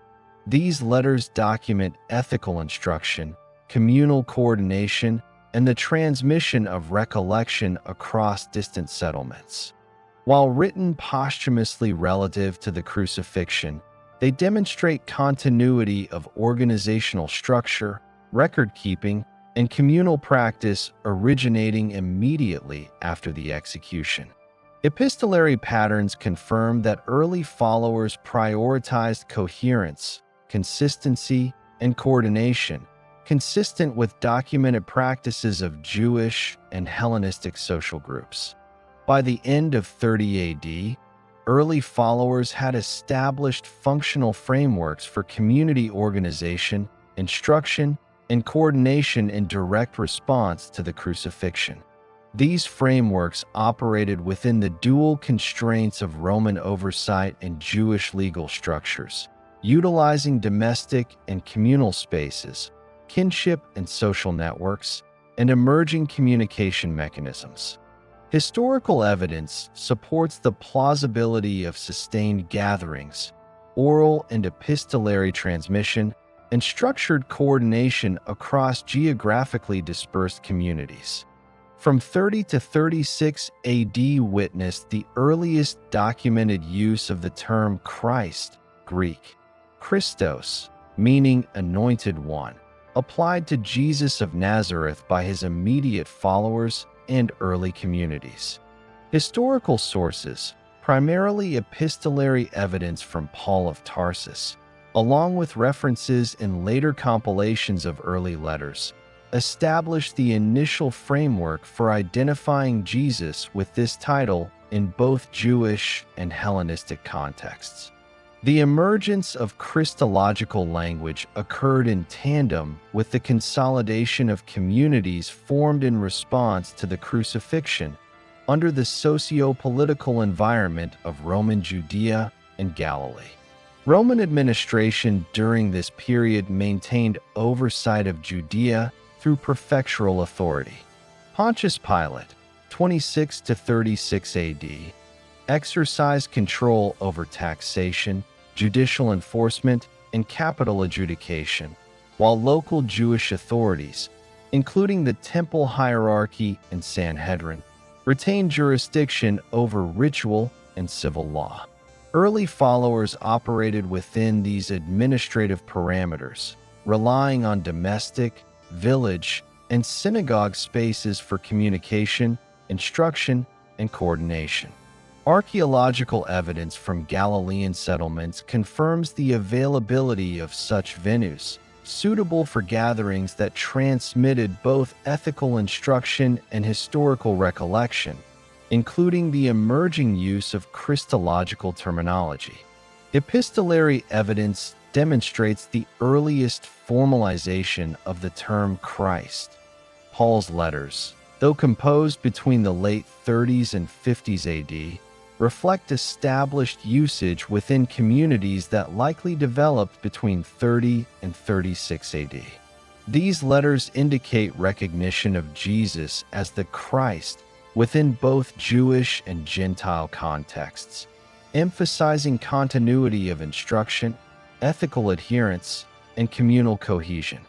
A: These letters document ethical instruction, communal coordination, and the transmission of recollection across distant settlements. While written posthumously relative to the crucifixion, they demonstrate continuity of organizational structure, record-keeping, and communal practice originating immediately after the execution. Epistolary patterns confirm that early followers prioritized coherence, consistency, and coordination, consistent with documented practices of Jewish and Hellenistic social groups. By the end of 30 AD, early followers had established functional frameworks for community organization, instruction, and coordination in direct response to the crucifixion. These frameworks operated within the dual constraints of Roman oversight and Jewish legal structures, utilizing domestic and communal spaces, kinship and social networks, and emerging communication mechanisms. Historical evidence supports the plausibility of sustained gatherings, oral and epistolary transmission, and structured coordination across geographically dispersed communities. From 30 to 36 AD witnessed the earliest documented use of the term Christ, Greek, Christos, meaning anointed one, applied to Jesus of Nazareth by his immediate followers and early communities. Historical sources, primarily epistolary evidence from Paul of Tarsus, along with references in later compilations of early letters, established the initial framework for identifying Jesus with this title in both Jewish and Hellenistic contexts. The emergence of Christological language occurred in tandem with the consolidation of communities formed in response to the crucifixion under the socio-political environment of Roman Judea and Galilee. Roman administration during this period maintained oversight of Judea through prefectural authority. Pontius Pilate, 26 to 36 AD, exercised control over taxation, judicial enforcement, and capital adjudication, while local Jewish authorities, including the temple hierarchy and Sanhedrin, retained jurisdiction over ritual and civil law. Early followers operated within these administrative parameters, relying on domestic, village, and synagogue spaces for communication, instruction, and coordination. Archaeological evidence from Galilean settlements confirms the availability of such venues, suitable for gatherings that transmitted both ethical instruction and historical recollection, including the emerging use of Christological terminology. Epistolary evidence demonstrates the earliest formalization of the term Christ. Paul's letters, though composed between the late 30s and 50s AD, reflect established usage within communities that likely developed between 30 and 36 AD. These letters indicate recognition of Jesus as the Christ within both Jewish and Gentile contexts, emphasizing continuity of instruction, ethical adherence, and communal cohesion.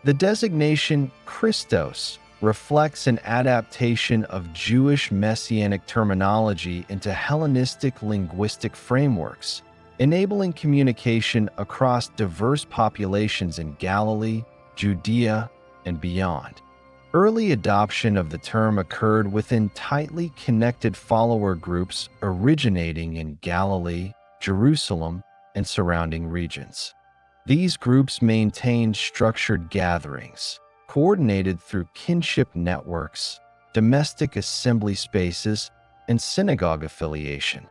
A: The designation Christos reflects an adaptation of Jewish messianic terminology into Hellenistic linguistic frameworks, enabling communication across diverse populations in Galilee, Judea, and beyond. Early adoption of the term occurred within tightly connected follower groups originating in Galilee, Jerusalem, and surrounding regions. These groups maintained structured gatherings, coordinated through kinship networks, domestic assembly spaces, and synagogue affiliation.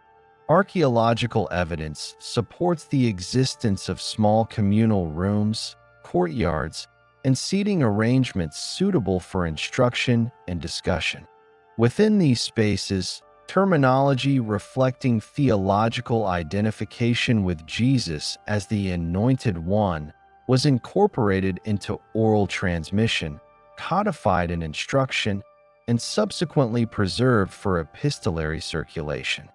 A: Archaeological evidence supports the existence of small communal rooms, courtyards, and seating arrangements suitable for instruction and discussion. Within these spaces, terminology reflecting theological identification with Jesus as the Anointed One was incorporated into oral transmission, codified in instruction, and subsequently preserved for epistolary circulation.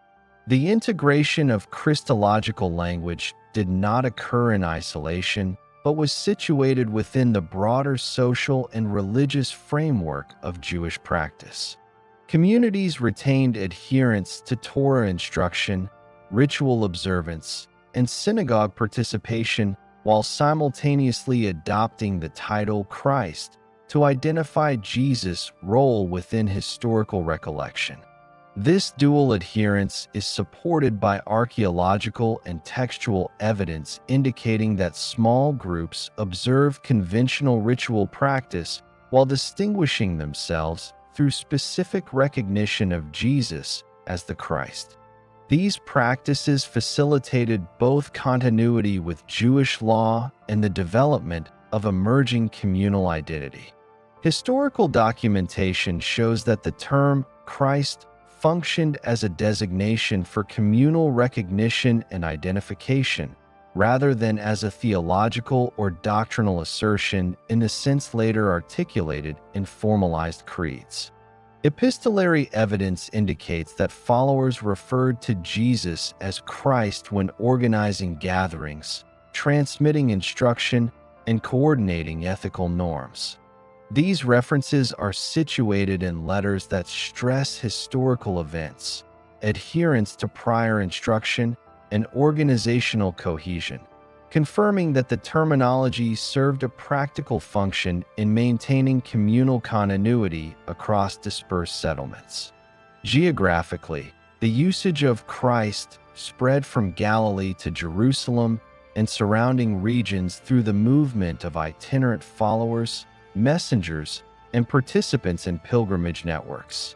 A: The integration of Christological language did not occur in isolation, but was situated within the broader social and religious framework of Jewish practice. Communities retained adherence to Torah instruction, ritual observance, and synagogue participation while simultaneously adopting the title Christ to identify Jesus' role within historical recollection. This dual adherence is supported by archaeological and textual evidence indicating that small groups observe conventional ritual practice while distinguishing themselves through specific recognition of Jesus as the Christ. These practices facilitated both continuity with Jewish law and the development of emerging communal identity. Historical documentation shows that the term Christ functioned as a designation for communal recognition and identification, rather than as a theological or doctrinal assertion in the sense later articulated in formalized creeds. Epistolary evidence indicates that followers referred to Jesus as Christ when organizing gatherings, transmitting instruction, and coordinating ethical norms. These references are situated in letters that stress historical events, adherence to prior instruction, and organizational cohesion, confirming that the terminology served a practical function in maintaining communal continuity across dispersed settlements. Geographically, the usage of Christ spread from Galilee to Jerusalem and surrounding regions through the movement of itinerant followers, messengers, and participants in pilgrimage networks.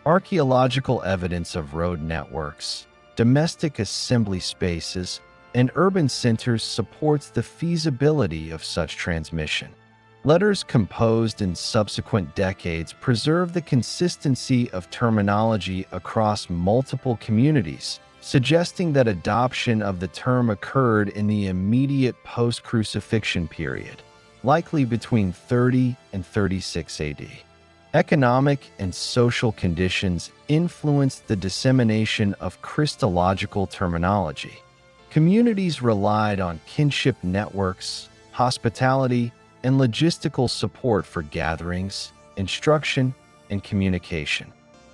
A: Archaeological evidence of road networks, domestic assembly spaces, and urban centers supports the feasibility of such transmission. Letters composed in subsequent decades preserve the consistency of terminology across multiple communities, suggesting that adoption of the term occurred in the immediate post-crucifixion period, likely between 30 and 36 AD. Economic and social conditions influenced the dissemination of Christological terminology. Communities relied on kinship networks, hospitality, and logistical support for gatherings, instruction, and communication.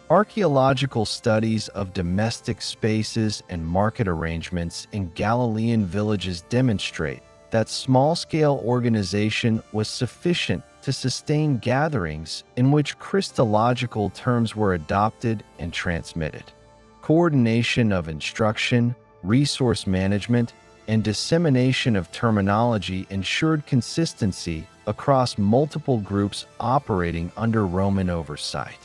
A: Archaeological studies of domestic spaces and market arrangements in Galilean villages demonstrate that small-scale organization was sufficient to sustain gatherings in which Christological terms were adopted and transmitted. Coordination of instruction, resource management, and dissemination of terminology ensured consistency across multiple groups operating under Roman oversight.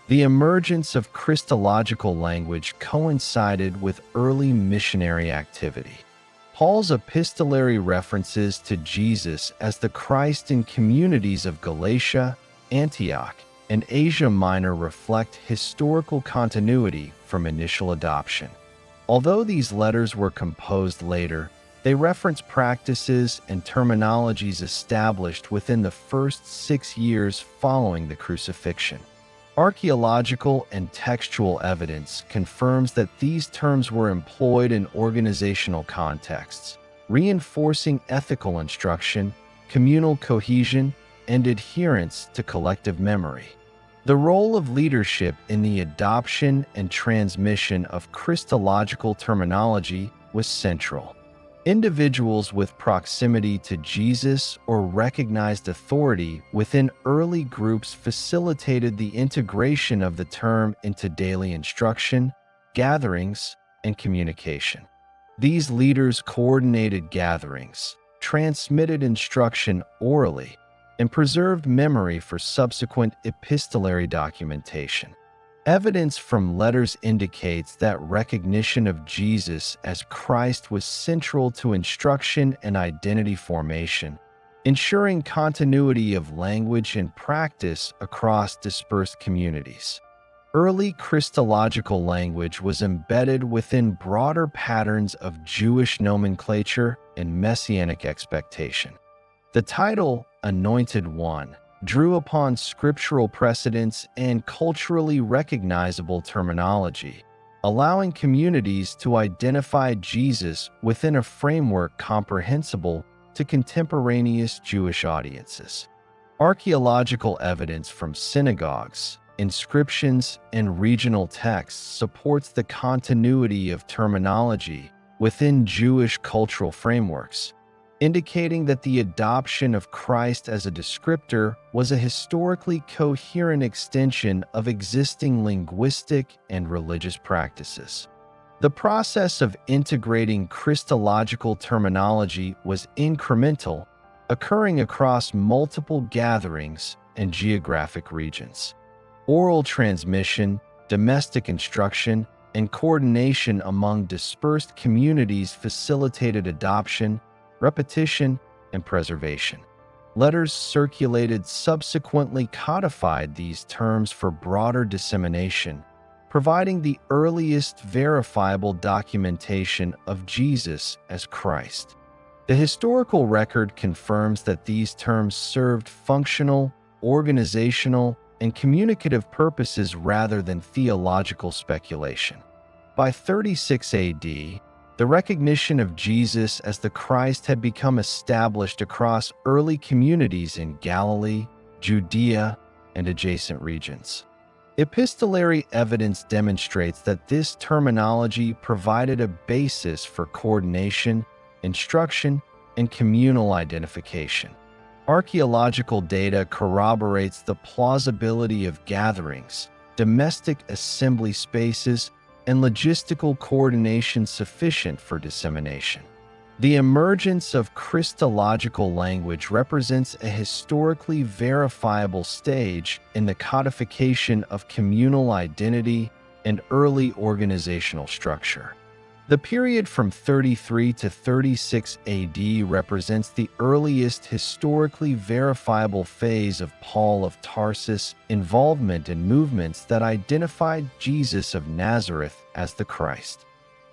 A: The emergence of Christological language coincided with early missionary activity. Paul's epistolary references to Jesus as the Christ in communities of Galatia, Antioch, and Asia Minor reflect historical continuity from initial adoption. Although these letters were composed later, they reference practices and terminologies established within the first 6 years following the crucifixion. Archaeological and textual evidence confirms that these terms were employed in organizational contexts, reinforcing ethical instruction, communal cohesion, and adherence to collective memory. The role of leadership in the adoption and transmission of Christological terminology was central. Individuals with proximity to Jesus or recognized authority within early groups facilitated the integration of the term into daily instruction, gatherings, and communication. These leaders coordinated gatherings, transmitted instruction orally, and preserved memory for subsequent epistolary documentation. Evidence from letters indicates that recognition of Jesus as Christ was central to instruction and identity formation, ensuring continuity of language and practice across dispersed communities. Early Christological language was embedded within broader patterns of Jewish nomenclature and messianic expectation. The title, Anointed One, drew upon scriptural precedents and culturally recognizable terminology, allowing communities to identify Jesus within a framework comprehensible to contemporaneous Jewish audiences. Archaeological evidence from synagogues, inscriptions, and regional texts supports the continuity of terminology within Jewish cultural frameworks, indicating that the adoption of Christ as a descriptor was a historically coherent extension of existing linguistic and religious practices. The process of integrating Christological terminology was incremental, occurring across multiple gatherings and geographic regions. Oral transmission, domestic instruction, and coordination among dispersed communities facilitated adoption, repetition, and preservation. Letters circulated subsequently codified these terms for broader dissemination, providing the earliest verifiable documentation of Jesus as Christ. The historical record confirms that these terms served functional, organizational, and communicative purposes rather than theological speculation. By 36 AD, the recognition of Jesus as the Christ had become established across early communities in Galilee, Judea, and adjacent regions. Epistolary evidence demonstrates that this terminology provided a basis for coordination, instruction, and communal identification. Archaeological data corroborates the plausibility of gatherings, domestic assembly spaces, and logistical coordination sufficient for dissemination. The emergence of Christological language represents a historically verifiable stage in the codification of communal identity and early organizational structure. The period from 33 to 36 AD represents the earliest historically verifiable phase of Paul of Tarsus' involvement in movements that identified Jesus of Nazareth as the Christ.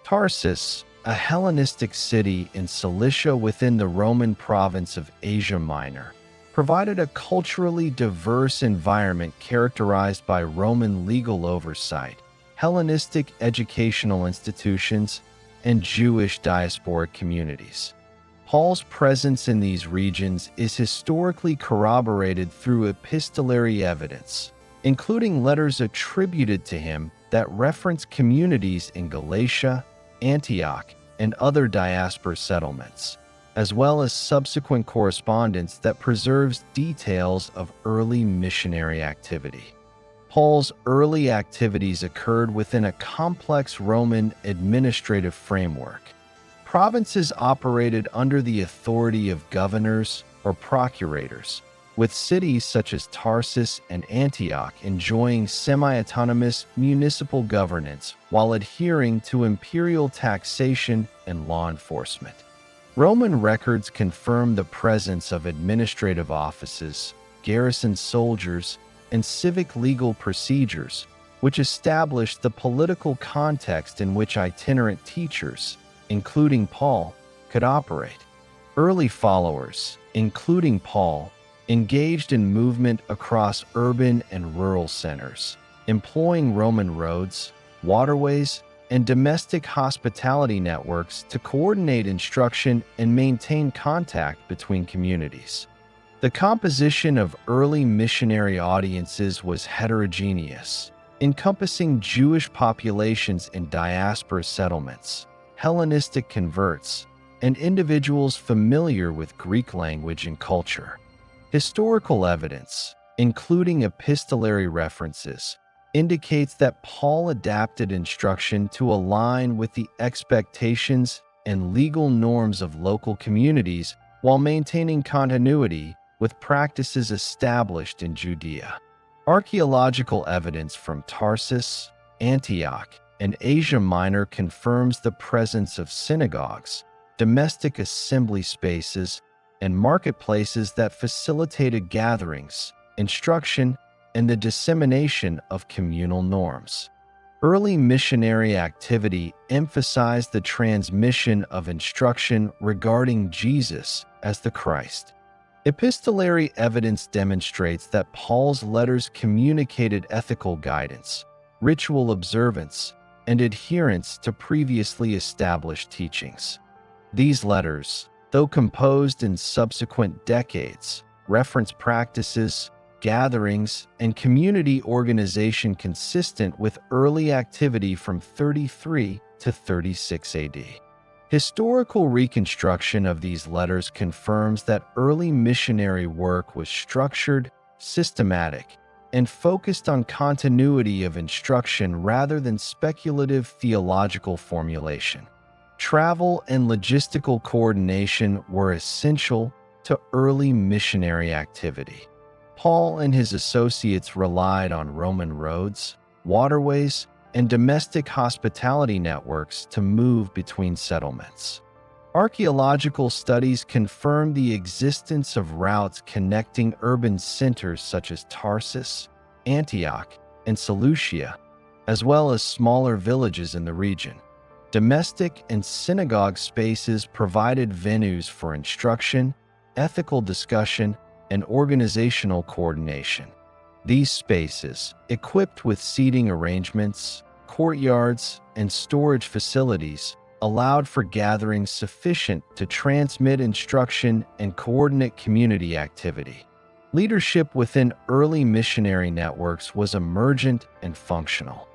A: Tarsus, a Hellenistic city in Cilicia within the Roman province of Asia Minor, provided a culturally diverse environment characterized by Roman legal oversight, Hellenistic educational institutions, and Jewish diasporic communities. Paul's presence in these regions is historically corroborated through epistolary evidence, including letters attributed to him that reference communities in Galatia, Antioch, and other diaspora settlements, as well as subsequent correspondence that preserves details of early missionary activity. Paul's early activities occurred within a complex Roman administrative framework. Provinces operated under the authority of governors or procurators, with cities such as Tarsus and Antioch enjoying semi-autonomous municipal governance while adhering to imperial taxation and law enforcement. Roman records confirm the presence of administrative offices, garrison soldiers, and civic legal procedures, which established the political context in which itinerant teachers, including Paul, could operate. Early followers, including Paul, engaged in movement across urban and rural centers, employing Roman roads, waterways, and domestic hospitality networks to coordinate instruction and maintain contact between communities. The composition of early missionary audiences was heterogeneous, encompassing Jewish populations in diaspora settlements, Hellenistic converts, and individuals familiar with Greek language and culture. Historical evidence, including epistolary references, indicates that Paul adapted instruction to align with the expectations and legal norms of local communities while maintaining continuity with practices established in Judea. Archaeological evidence from Tarsus, Antioch, and Asia Minor confirms the presence of synagogues, domestic assembly spaces, and marketplaces that facilitated gatherings, instruction, and the dissemination of communal norms. Early missionary activity emphasized the transmission of instruction regarding Jesus as the Christ. Epistolary evidence demonstrates that Paul's letters communicated ethical guidance, ritual observance, and adherence to previously established teachings. These letters, though composed in subsequent decades, reference practices, gatherings, and community organization consistent with early activity from 33 to 36 AD. Historical reconstruction of these letters confirms that early missionary work was structured, systematic, and focused on continuity of instruction rather than speculative theological formulation. Travel and logistical coordination were essential to early missionary activity. Paul and his associates relied on Roman roads, waterways, and domestic hospitality networks to move between settlements. Archaeological studies confirm the existence of routes connecting urban centers such as Tarsus, Antioch, and Seleucia, as well as smaller villages in the region. Domestic and synagogue spaces provided venues for instruction, ethical discussion, and organizational coordination. These spaces, equipped with seating arrangements, courtyards, and storage facilities, allowed for gatherings sufficient to transmit instruction and coordinate community activity. Leadership within early missionary networks was emergent and functional.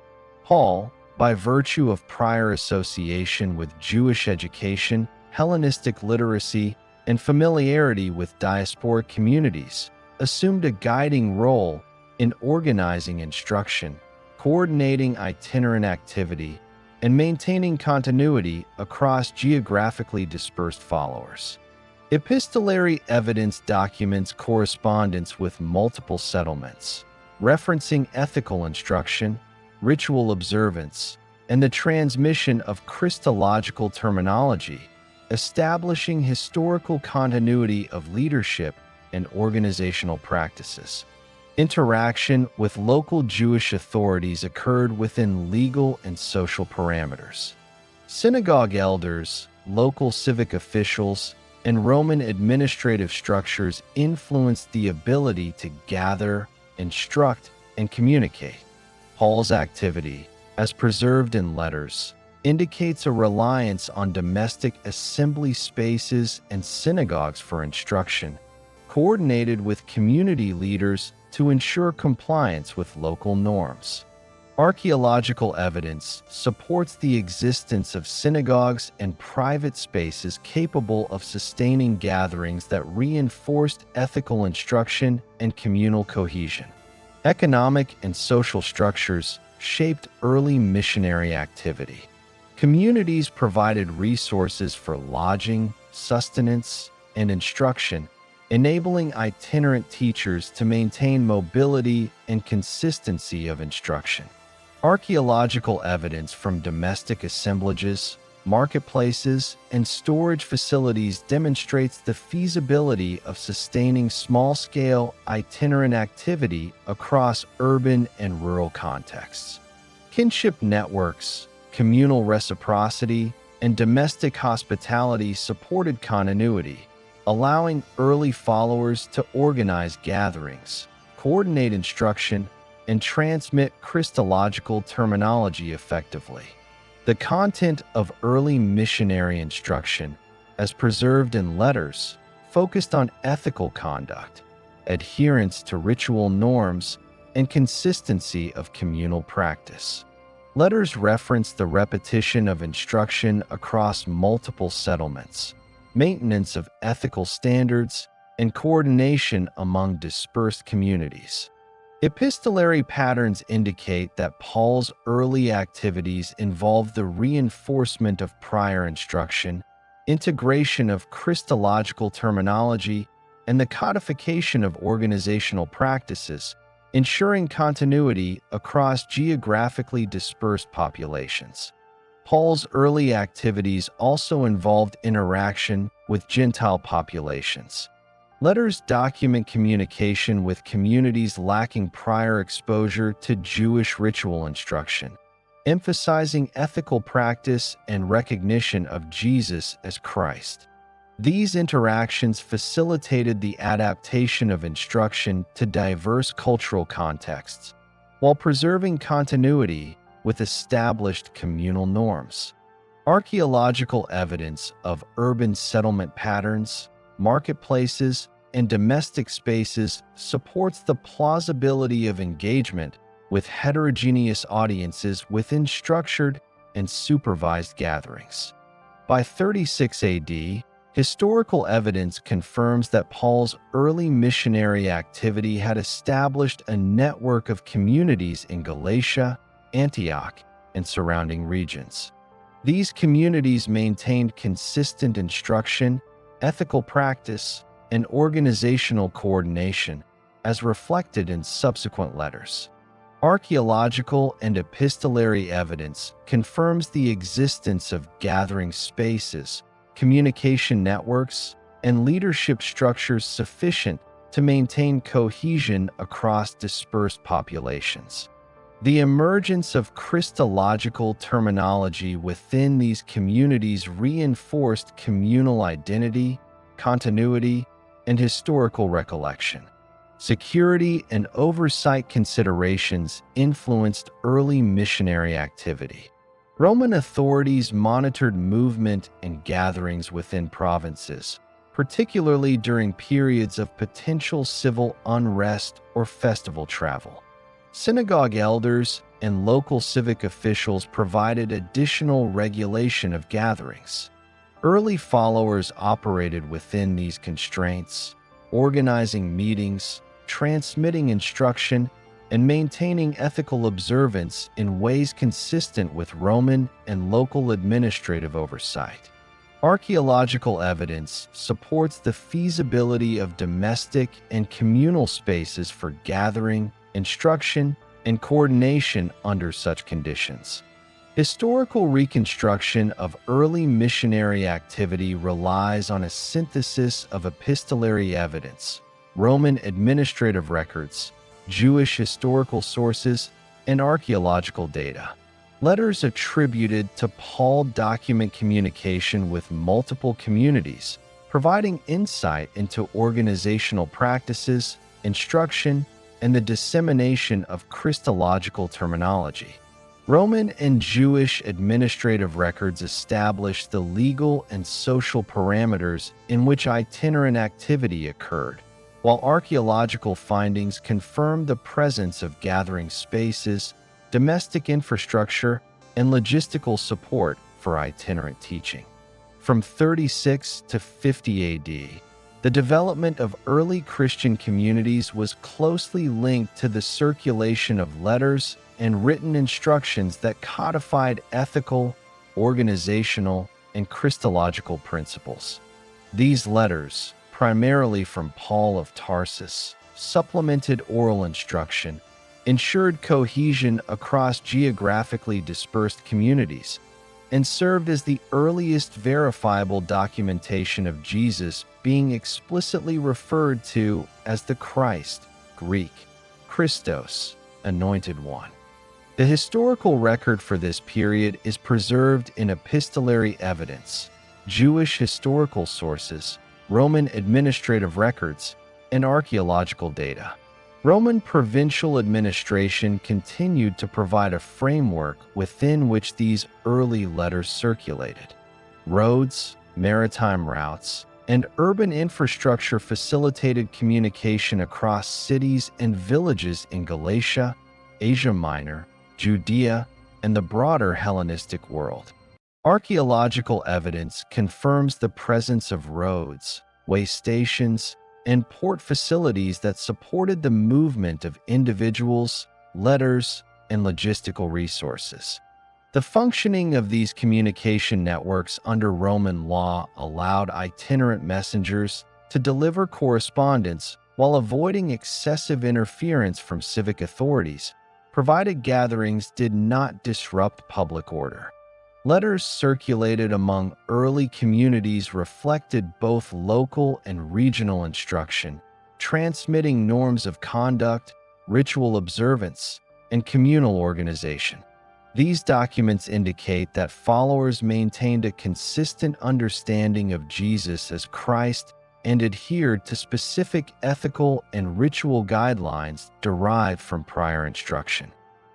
A: Paul, by virtue of prior association with Jewish education, Hellenistic literacy, and familiarity with diasporic communities, assumed a guiding role in organizing instruction, coordinating itinerant activity, and maintaining continuity across geographically dispersed followers. Epistolary evidence documents correspondence with multiple settlements, referencing ethical instruction, ritual observance, and the transmission of Christological terminology, establishing historical continuity of leadership and organizational practices. Interaction with local Jewish authorities occurred within legal and social parameters. Synagogue elders, local civic officials, and Roman administrative structures influenced the ability to gather, instruct, and communicate. Paul's activity, as preserved in letters, indicates a reliance on domestic assembly spaces and synagogues for instruction, coordinated with community leaders to ensure compliance with local norms. Archaeological evidence supports the existence of synagogues and private spaces capable of sustaining gatherings that reinforced ethical instruction and communal cohesion. Economic and social structures shaped early missionary activity. Communities provided resources for lodging, sustenance, and instruction, enabling itinerant teachers to maintain mobility and consistency of instruction. Archaeological evidence from domestic assemblages, marketplaces, and storage facilities demonstrates the feasibility of sustaining small-scale itinerant activity across urban and rural contexts. Kinship networks, communal reciprocity, and domestic hospitality supported continuity, allowing early followers to organize gatherings, coordinate instruction, and transmit Christological terminology effectively. The content of early missionary instruction, as preserved in letters, focused on ethical conduct, adherence to ritual norms, and consistency of communal practice. Letters reference the repetition of instruction across multiple settlements, maintenance of ethical standards, and coordination among dispersed communities. Epistolary patterns indicate that Paul's early activities involved the reinforcement of prior instruction, integration of Christological terminology, and the codification of organizational practices, ensuring continuity across geographically dispersed populations. Paul's early activities also involved interaction with Gentile populations. Letters document communication with communities lacking prior exposure to Jewish ritual instruction, emphasizing ethical practice and recognition of Jesus as Christ. These interactions facilitated the adaptation of instruction to diverse cultural contexts, while preserving continuity with established communal norms. Archaeological evidence of urban settlement patterns, marketplaces, and domestic spaces supports the plausibility of engagement with heterogeneous audiences within structured and supervised gatherings. By 36 AD, historical evidence confirms that Paul's early missionary activity had established a network of communities in Galatia, Antioch, and surrounding regions. These communities maintained consistent instruction, ethical practice, and organizational coordination, as reflected in subsequent letters. Archaeological and epistolary evidence confirms the existence of gathering spaces, communication networks, and leadership structures sufficient to maintain cohesion across dispersed populations. The emergence of Christological terminology within these communities reinforced communal identity, continuity, and historical recollection. Security and oversight considerations influenced early missionary activity. Roman authorities monitored movement and gatherings within provinces, particularly during periods of potential civil unrest or festival travel. Synagogue elders and local civic officials provided additional regulation of gatherings. Early followers operated within these constraints, organizing meetings, transmitting instruction, and maintaining ethical observance in ways consistent with Roman and local administrative oversight. Archaeological evidence supports the feasibility of domestic and communal spaces for gathering, instruction, and coordination under such conditions. Historical reconstruction of early missionary activity relies on a synthesis of epistolary evidence, Roman administrative records, Jewish historical sources, and archaeological data. Letters attributed to Paul document communication with multiple communities, providing insight into organizational practices, instruction, and the dissemination of Christological terminology. Roman and Jewish administrative records establish the legal and social parameters in which itinerant activity occurred, while archaeological findings confirm the presence of gathering spaces, domestic infrastructure, and logistical support for itinerant teaching. From 36 to 50 AD, the development of early Christian communities was closely linked to the circulation of letters and written instructions that codified ethical, organizational, and Christological principles. These letters, primarily from Paul of Tarsus, supplemented oral instruction, ensured cohesion across geographically dispersed communities, and served as the earliest verifiable documentation of Jesus being explicitly referred to as the Christ, Greek, Christos, Anointed One. The historical record for this period is preserved in epistolary evidence, Jewish historical sources, Roman administrative records, and archaeological data. Roman provincial administration continued to provide a framework within which these early letters circulated. Roads, maritime routes, and urban infrastructure facilitated communication across cities and villages in Galatia, Asia Minor, Judea, and the broader Hellenistic world. Archaeological evidence confirms the presence of roads, way stations, and port facilities that supported the movement of individuals, letters, and logistical resources. The functioning of these communication networks under Roman law allowed itinerant messengers to deliver correspondence while avoiding excessive interference from civic authorities, provided gatherings did not disrupt public order. Letters circulated among early communities reflected both local and regional instruction, transmitting norms of conduct, ritual observance, and communal organization. These documents indicate that followers maintained a consistent understanding of Jesus as Christ and adhered to specific ethical and ritual guidelines derived from prior instruction.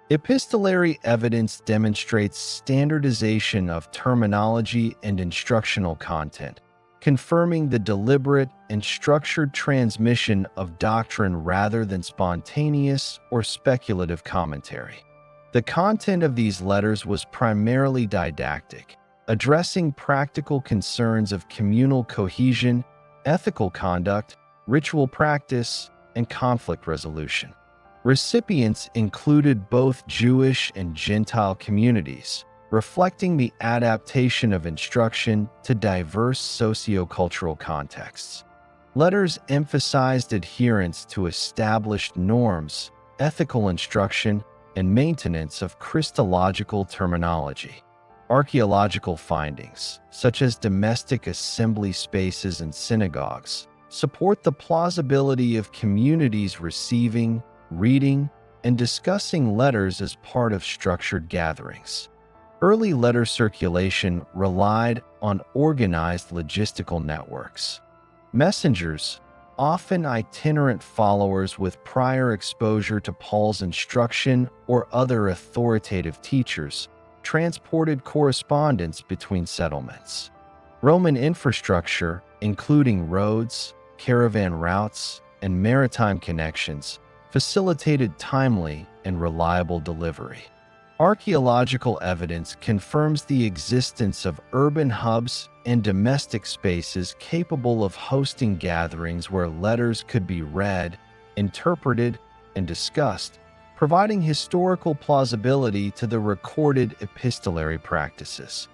A: Epistolary evidence demonstrates standardization of terminology and instructional content, confirming the deliberate and structured transmission of doctrine rather than spontaneous or speculative commentary. The content of these letters was primarily didactic, addressing practical concerns of communal cohesion, ethical conduct, ritual practice, and conflict resolution. Recipients included both Jewish and Gentile communities, reflecting the adaptation of instruction to diverse sociocultural contexts. Letters emphasized adherence to established norms, ethical instruction, and maintenance of Christological terminology. Archaeological findings, such as domestic assembly spaces and synagogues, support the plausibility of communities receiving, reading, and discussing letters as part of structured gatherings. Early letter circulation relied on organized logistical networks. Messengers, often itinerant followers with prior exposure to Paul's instruction or other authoritative teachers, transported correspondence between settlements. Roman infrastructure, including roads, caravan routes, and maritime connections, facilitated timely and reliable delivery. Archaeological evidence confirms the existence of urban hubs and domestic spaces capable of hosting gatherings where letters could be read, interpreted, and discussed, providing historical plausibility to the recorded epistolary practices.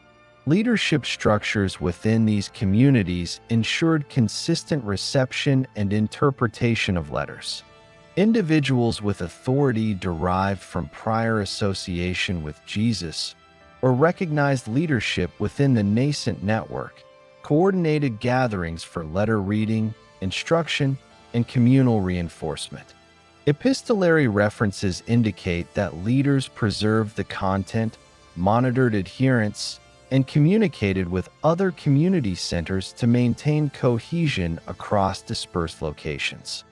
A: Leadership structures within these communities ensured consistent reception and interpretation of letters. Individuals with authority derived from prior association with Jesus or recognized leadership within the nascent network coordinated gatherings for letter reading, instruction, and communal reinforcement. Epistolary references indicate that leaders preserved the content, monitored adherence, and communicated with other community centers to maintain cohesion across dispersed locations.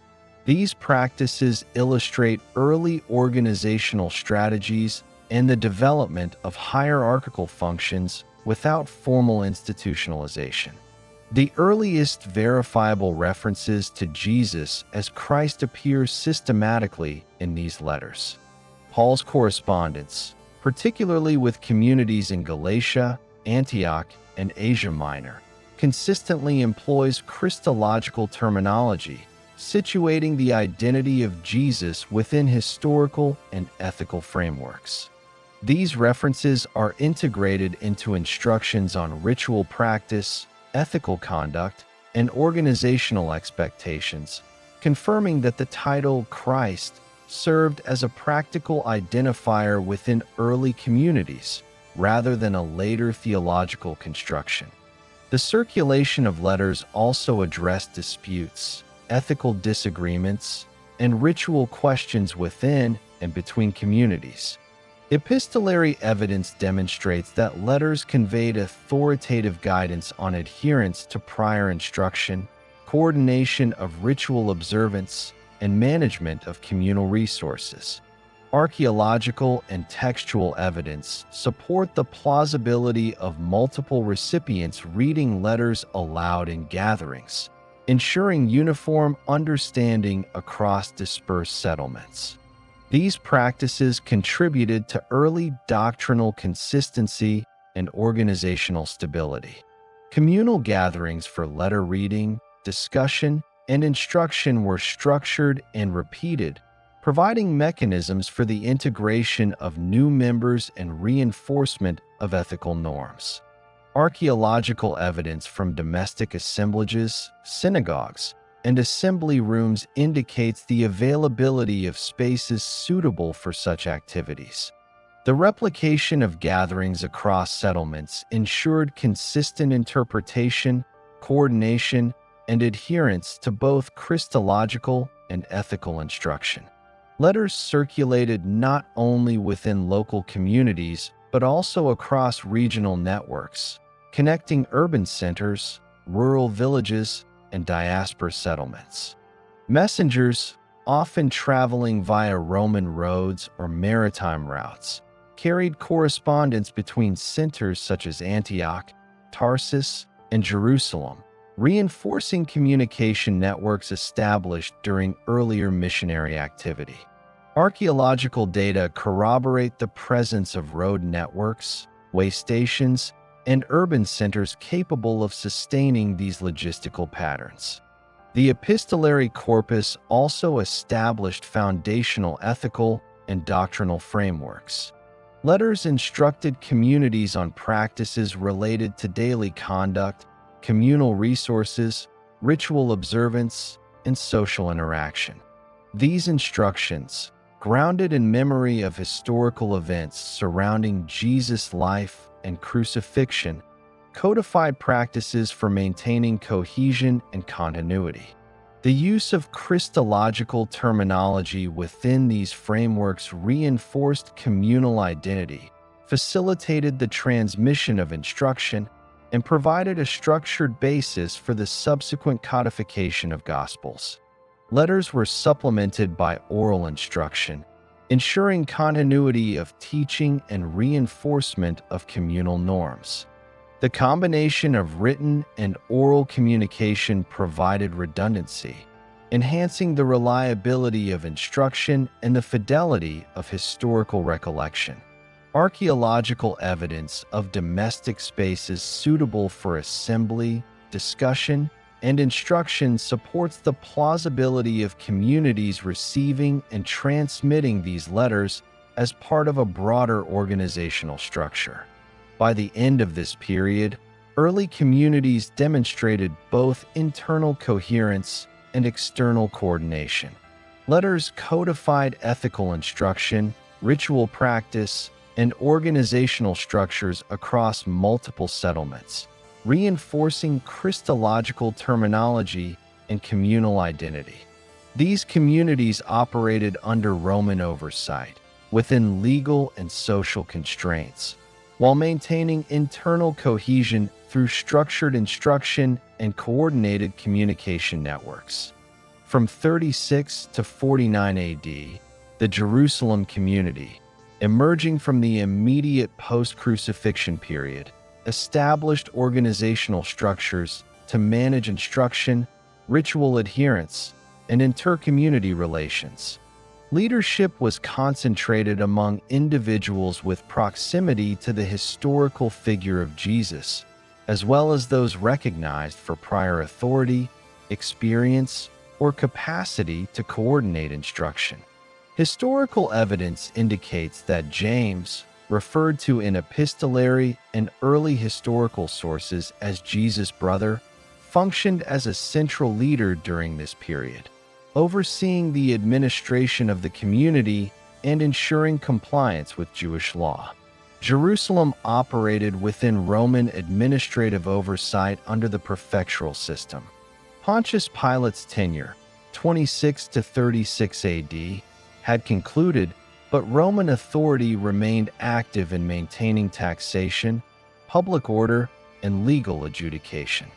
A: These practices illustrate early organizational strategies and the development of hierarchical functions without formal institutionalization. The earliest verifiable references to Jesus as Christ appear systematically in these letters. Paul's correspondence, particularly with communities in Galatia, Antioch, and Asia Minor, consistently employs Christological terminology, situating the identity of Jesus within historical and ethical frameworks. These references are integrated into instructions on ritual practice, ethical conduct, and organizational expectations, confirming that the title Christ served as a practical identifier within early communities rather than a later theological construction. The circulation of letters also addressed disputes, ethical disagreements, and ritual questions within and between communities. Epistolary evidence demonstrates that letters conveyed authoritative guidance on adherence to prior instruction, coordination of ritual observance, and management of communal resources. Archaeological and textual evidence support the plausibility of multiple recipients reading letters aloud in gatherings, ensuring uniform understanding across dispersed settlements. These practices contributed to early doctrinal consistency and organizational stability. Communal gatherings for letter reading, discussion, and instruction were structured and repeated, providing mechanisms for the integration of new members and reinforcement of ethical norms. Archaeological evidence from domestic assemblages, synagogues, and assembly rooms indicates the availability of spaces suitable for such activities. The replication of gatherings across settlements ensured consistent interpretation, coordination, and adherence to both Christological and ethical instruction. Letters circulated not only within local communities but also across regional networks, connecting urban centers, rural villages, and diaspora settlements. Messengers, often traveling via Roman roads or maritime routes, carried correspondence between centers such as Antioch, Tarsus, and Jerusalem, reinforcing communication networks established during earlier missionary activity. Archaeological data corroborate the presence of road networks, way stations, and urban centers capable of sustaining these logistical patterns. The epistolary corpus also established foundational ethical and doctrinal frameworks. Letters instructed communities on practices related to daily conduct, communal resources, ritual observance, and social interaction. These instructions, grounded in memory of historical events surrounding Jesus' life and crucifixion, codified practices for maintaining cohesion and continuity. The use of Christological terminology within these frameworks reinforced communal identity, facilitated the transmission of instruction, and provided a structured basis for the subsequent codification of Gospels. Letters were supplemented by oral instruction, ensuring continuity of teaching and reinforcement of communal norms. The combination of written and oral communication provided redundancy, enhancing the reliability of instruction and the fidelity of historical recollection. Archaeological evidence of domestic spaces suitable for assembly, discussion, and instruction supports the plausibility of communities receiving and transmitting these letters as part of a broader organizational structure. By the end of this period, early communities demonstrated both internal coherence and external coordination. Letters codified ethical instruction, ritual practice, and organizational structures across multiple settlements, reinforcing Christological terminology and communal identity. These communities operated under Roman oversight, within legal and social constraints, while maintaining internal cohesion through structured instruction and coordinated communication networks. From 36 to 49 AD, the Jerusalem community, emerging from the immediate post-crucifixion period, established organizational structures to manage instruction, ritual adherence, and inter-community relations. Leadership was concentrated among individuals with proximity to the historical figure of Jesus, as well as those recognized for prior authority, experience, or capacity to coordinate instruction. Historical evidence indicates that James, referred to in epistolary and early historical sources as Jesus' brother, functioned as a central leader during this period, overseeing the administration of the community and ensuring compliance with Jewish law. Jerusalem operated within Roman administrative oversight under the prefectural system. Pontius Pilate's tenure, 26 to 36 AD, had concluded, but Roman authority remained active in maintaining taxation, public order, and legal adjudication.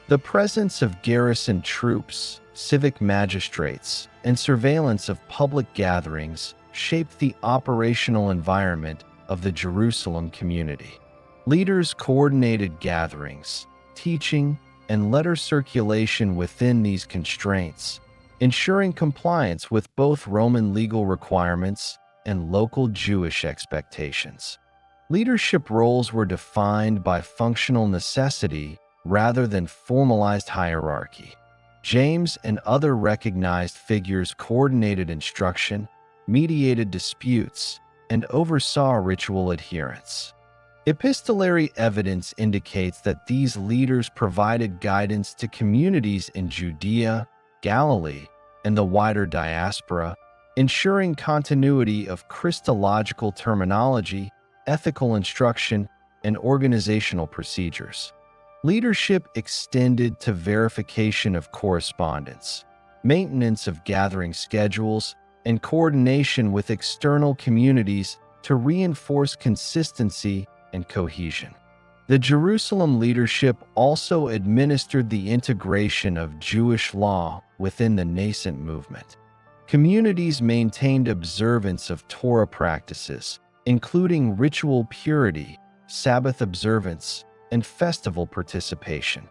A: The presence of garrison troops, civic magistrates, and surveillance of public gatherings shaped the operational environment of the Jerusalem community. Leaders coordinated gatherings, teaching, and letter circulation within these constraints, ensuring compliance with both Roman legal requirements and local Jewish expectations. Leadership roles were defined by functional necessity rather than formalized hierarchy. James and other recognized figures coordinated instruction, mediated disputes, and oversaw ritual adherence. Epistolary evidence indicates that these leaders provided guidance to communities in Judea, Galilee, and the wider diaspora, ensuring continuity of Christological terminology, ethical instruction, and organizational procedures. Leadership extended to verification of correspondence, maintenance of gathering schedules, and coordination with external communities to reinforce consistency and cohesion. The Jerusalem leadership also administered the integration of Jewish law within the nascent movement. Communities maintained observance of Torah practices, including ritual purity, Sabbath observance, and festival participation.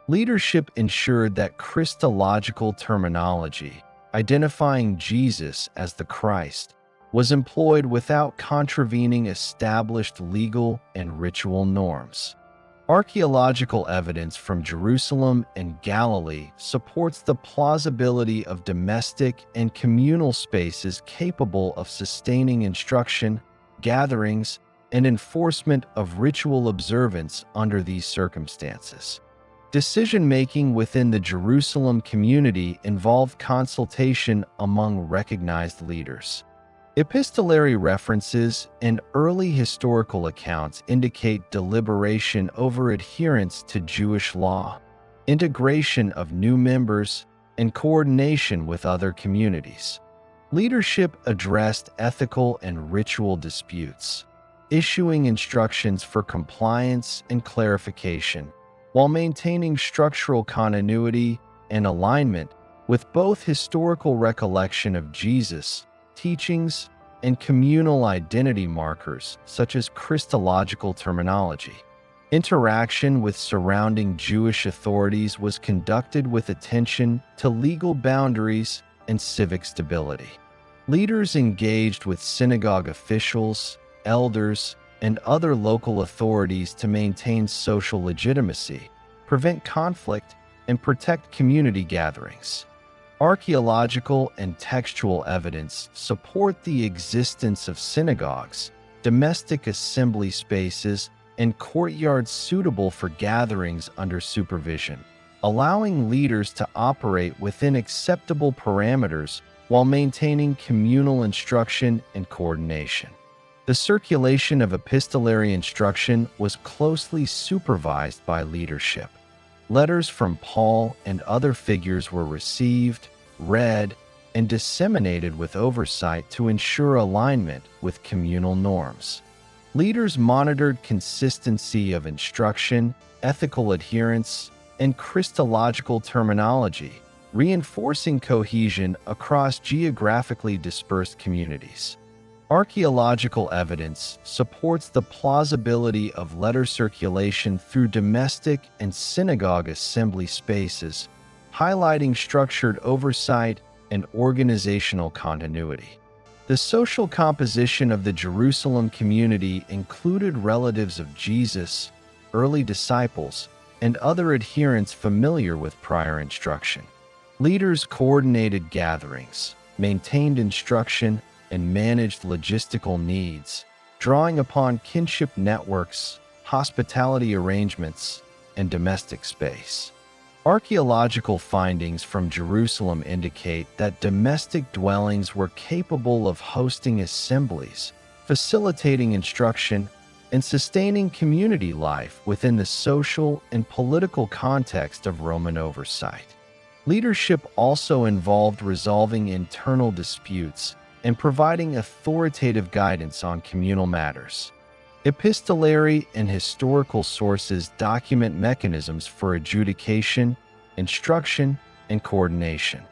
A: Leadership ensured that Christological terminology, identifying Jesus as the Christ, was employed without contravening established legal and ritual norms. Archaeological evidence from Jerusalem and Galilee supports the plausibility of domestic and communal spaces capable of sustaining instruction, gatherings, and enforcement of ritual observance under these circumstances. Decision-making within the Jerusalem community involved consultation among recognized leaders. Epistolary references and early historical accounts indicate deliberation over adherence to Jewish law, integration of new members, and coordination with other communities. Leadership addressed ethical and ritual disputes, issuing instructions for compliance and clarification, while maintaining structural continuity and alignment with both historical recollection of Jesus' teachings and communal identity markers such as Christological terminology. Interaction with surrounding Jewish authorities was conducted with attention to legal boundaries and civic stability. Leaders engaged with synagogue officials, elders, and other local authorities to maintain social legitimacy, prevent conflict, and protect community gatherings. Archaeological and textual evidence support the existence of synagogues, domestic assembly spaces, and courtyards suitable for gatherings under supervision, allowing leaders to operate within acceptable parameters while maintaining communal instruction and coordination. The circulation of epistolary instruction was closely supervised by leadership. Letters from Paul and other figures were received, read, and disseminated with oversight to ensure alignment with communal norms. Leaders monitored consistency of instruction, ethical adherence, and Christological terminology, reinforcing cohesion across geographically dispersed communities. Archaeological evidence supports the plausibility of letter circulation through domestic and synagogue assembly spaces, highlighting structured oversight and organizational continuity. The social composition of the Jerusalem community included relatives of Jesus, early disciples, and other adherents familiar with prior instruction. Leaders coordinated gatherings, maintained instruction, and managed logistical needs, drawing upon kinship networks, hospitality arrangements, and domestic space. Archaeological findings from Jerusalem indicate that domestic dwellings were capable of hosting assemblies, facilitating instruction, and sustaining community life within the social and political context of Roman oversight. Leadership also involved resolving internal disputes and providing authoritative guidance on communal matters. Epistolary and historical sources document mechanisms for adjudication, instruction, and coordination.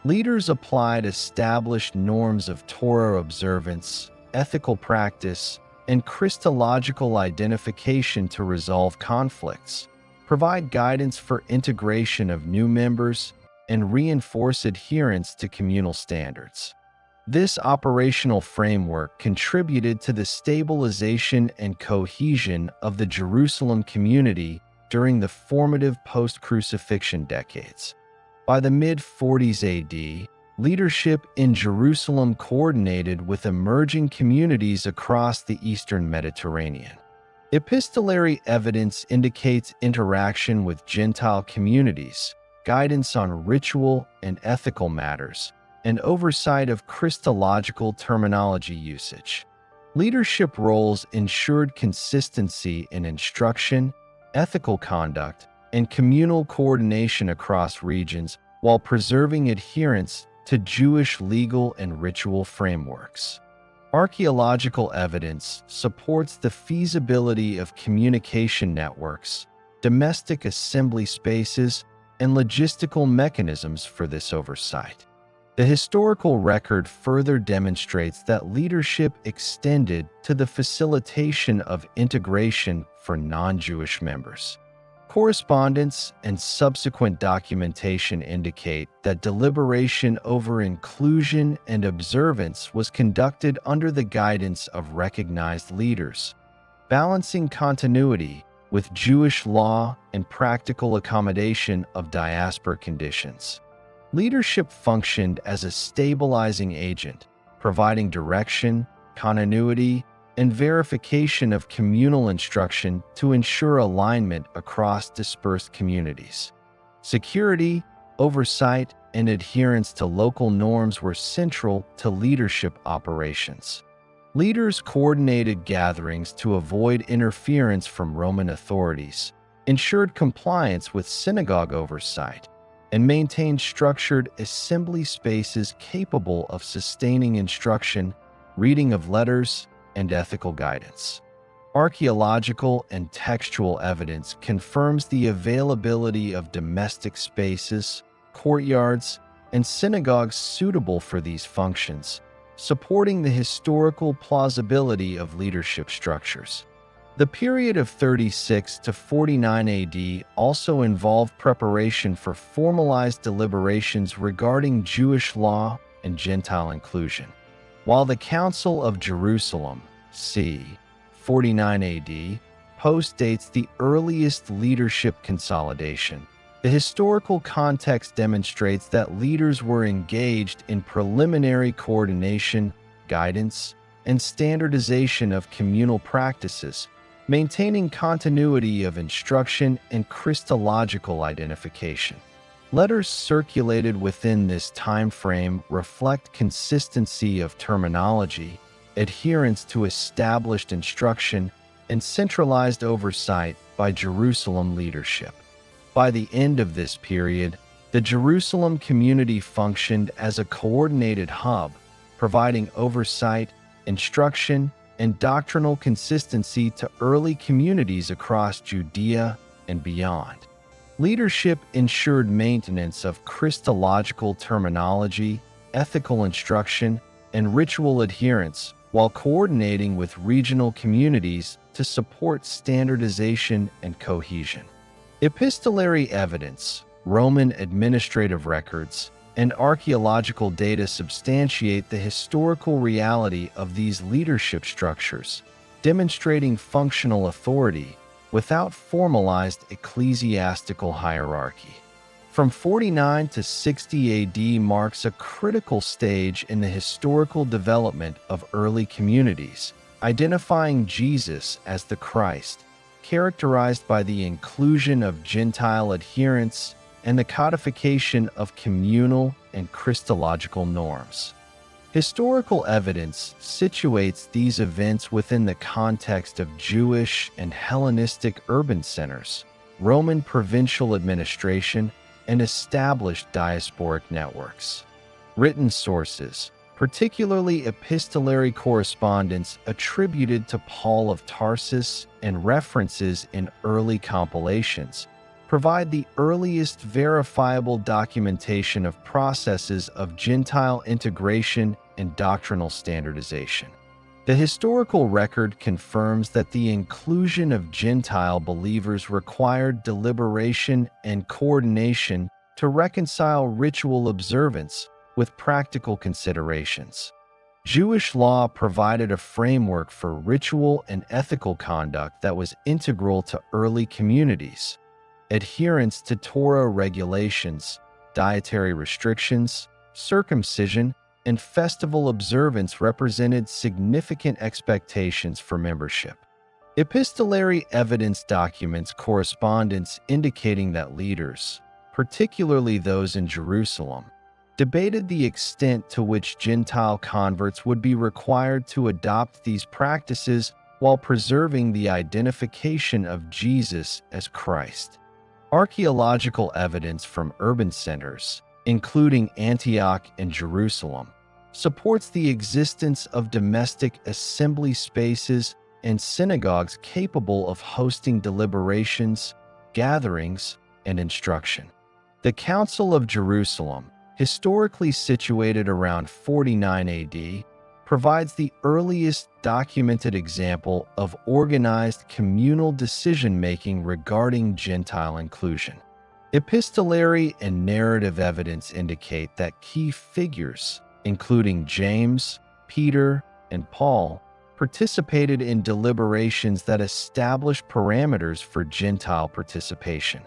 A: Leaders applied established norms of Torah observance, ethical practice, and Christological identification to resolve conflicts, provide guidance for integration of new members, and reinforce adherence to communal standards. This operational framework contributed to the stabilization and cohesion of the Jerusalem community during the formative post-crucifixion decades. By the mid-40s AD, leadership in Jerusalem coordinated with emerging communities across the Eastern Mediterranean. Epistolary evidence indicates interaction with Gentile communities, guidance on ritual and ethical matters, and oversight of Christological terminology usage. Leadership roles ensured consistency in instruction, ethical conduct, and communal coordination across regions while preserving adherence to Jewish legal and ritual frameworks. Archaeological evidence supports the feasibility of communication networks, domestic assembly spaces, and logistical mechanisms for this oversight. The historical record further demonstrates that leadership extended to the facilitation of integration for non-Jewish members. Correspondence and subsequent documentation indicate that deliberation over inclusion and observance was conducted under the guidance of recognized leaders, balancing continuity with Jewish law and practical accommodation of diaspora conditions. Leadership functioned as a stabilizing agent, providing direction, continuity, and verification of communal instruction to ensure alignment across dispersed communities. Security, oversight, and adherence to local norms were central to leadership operations. Leaders coordinated gatherings to avoid interference from Roman authorities, ensured compliance with synagogue oversight, and maintained structured assembly spaces capable of sustaining instruction, reading of letters, and ethical guidance. Archaeological and textual evidence confirms the availability of domestic spaces, courtyards, and synagogues suitable for these functions, supporting the historical plausibility of leadership structures. The period of 36 to 49 AD also involved preparation for formalized deliberations regarding Jewish law and Gentile inclusion. While the Council of Jerusalem, c. 49 AD, postdates the earliest leadership consolidation, the historical context demonstrates that leaders were engaged in preliminary coordination, guidance, and standardization of communal practices, maintaining continuity of instruction and Christological identification. Letters circulated within this time frame reflect consistency of terminology, adherence to established instruction, and centralized oversight by Jerusalem leadership. By the end of this period, the Jerusalem community functioned as a coordinated hub, providing oversight, instruction, and doctrinal consistency to early communities across Judea and beyond. Leadership ensured maintenance of Christological terminology, ethical instruction, and ritual adherence while coordinating with regional communities to support standardization and cohesion. Epistolary evidence, Roman administrative records, and archaeological data substantiate the historical reality of these leadership structures, demonstrating functional authority without formalized ecclesiastical hierarchy. From 49 to 60 AD marks a critical stage in the historical development of early communities, identifying Jesus as the Christ, characterized by the inclusion of Gentile adherents and the codification of communal and Christological norms. Historical evidence situates these events within the context of Jewish and Hellenistic urban centers, Roman provincial administration, and established diasporic networks. Written sources, particularly epistolary correspondence attributed to Paul of Tarsus and references in early compilations, provide the earliest verifiable documentation of processes of Gentile integration and doctrinal standardization. The historical record confirms that the inclusion of Gentile believers required deliberation and coordination to reconcile ritual observance with practical considerations. Jewish law provided a framework for ritual and ethical conduct that was integral to early communities. Adherence to Torah regulations, dietary restrictions, circumcision, and festival observance represented significant expectations for membership. Epistolary evidence documents correspondence indicating that leaders, particularly those in Jerusalem, debated the extent to which Gentile converts would be required to adopt these practices while preserving the identification of Jesus as Christ. Archaeological evidence from urban centers, including Antioch and Jerusalem, supports the existence of domestic assembly spaces and synagogues capable of hosting deliberations, gatherings, and instruction. The Council of Jerusalem, historically situated around 49 AD, provides the earliest documented example of organized communal decision-making regarding Gentile inclusion. Epistolary and narrative evidence indicate that key figures, including James, Peter, and Paul, participated in deliberations that established parameters for Gentile participation.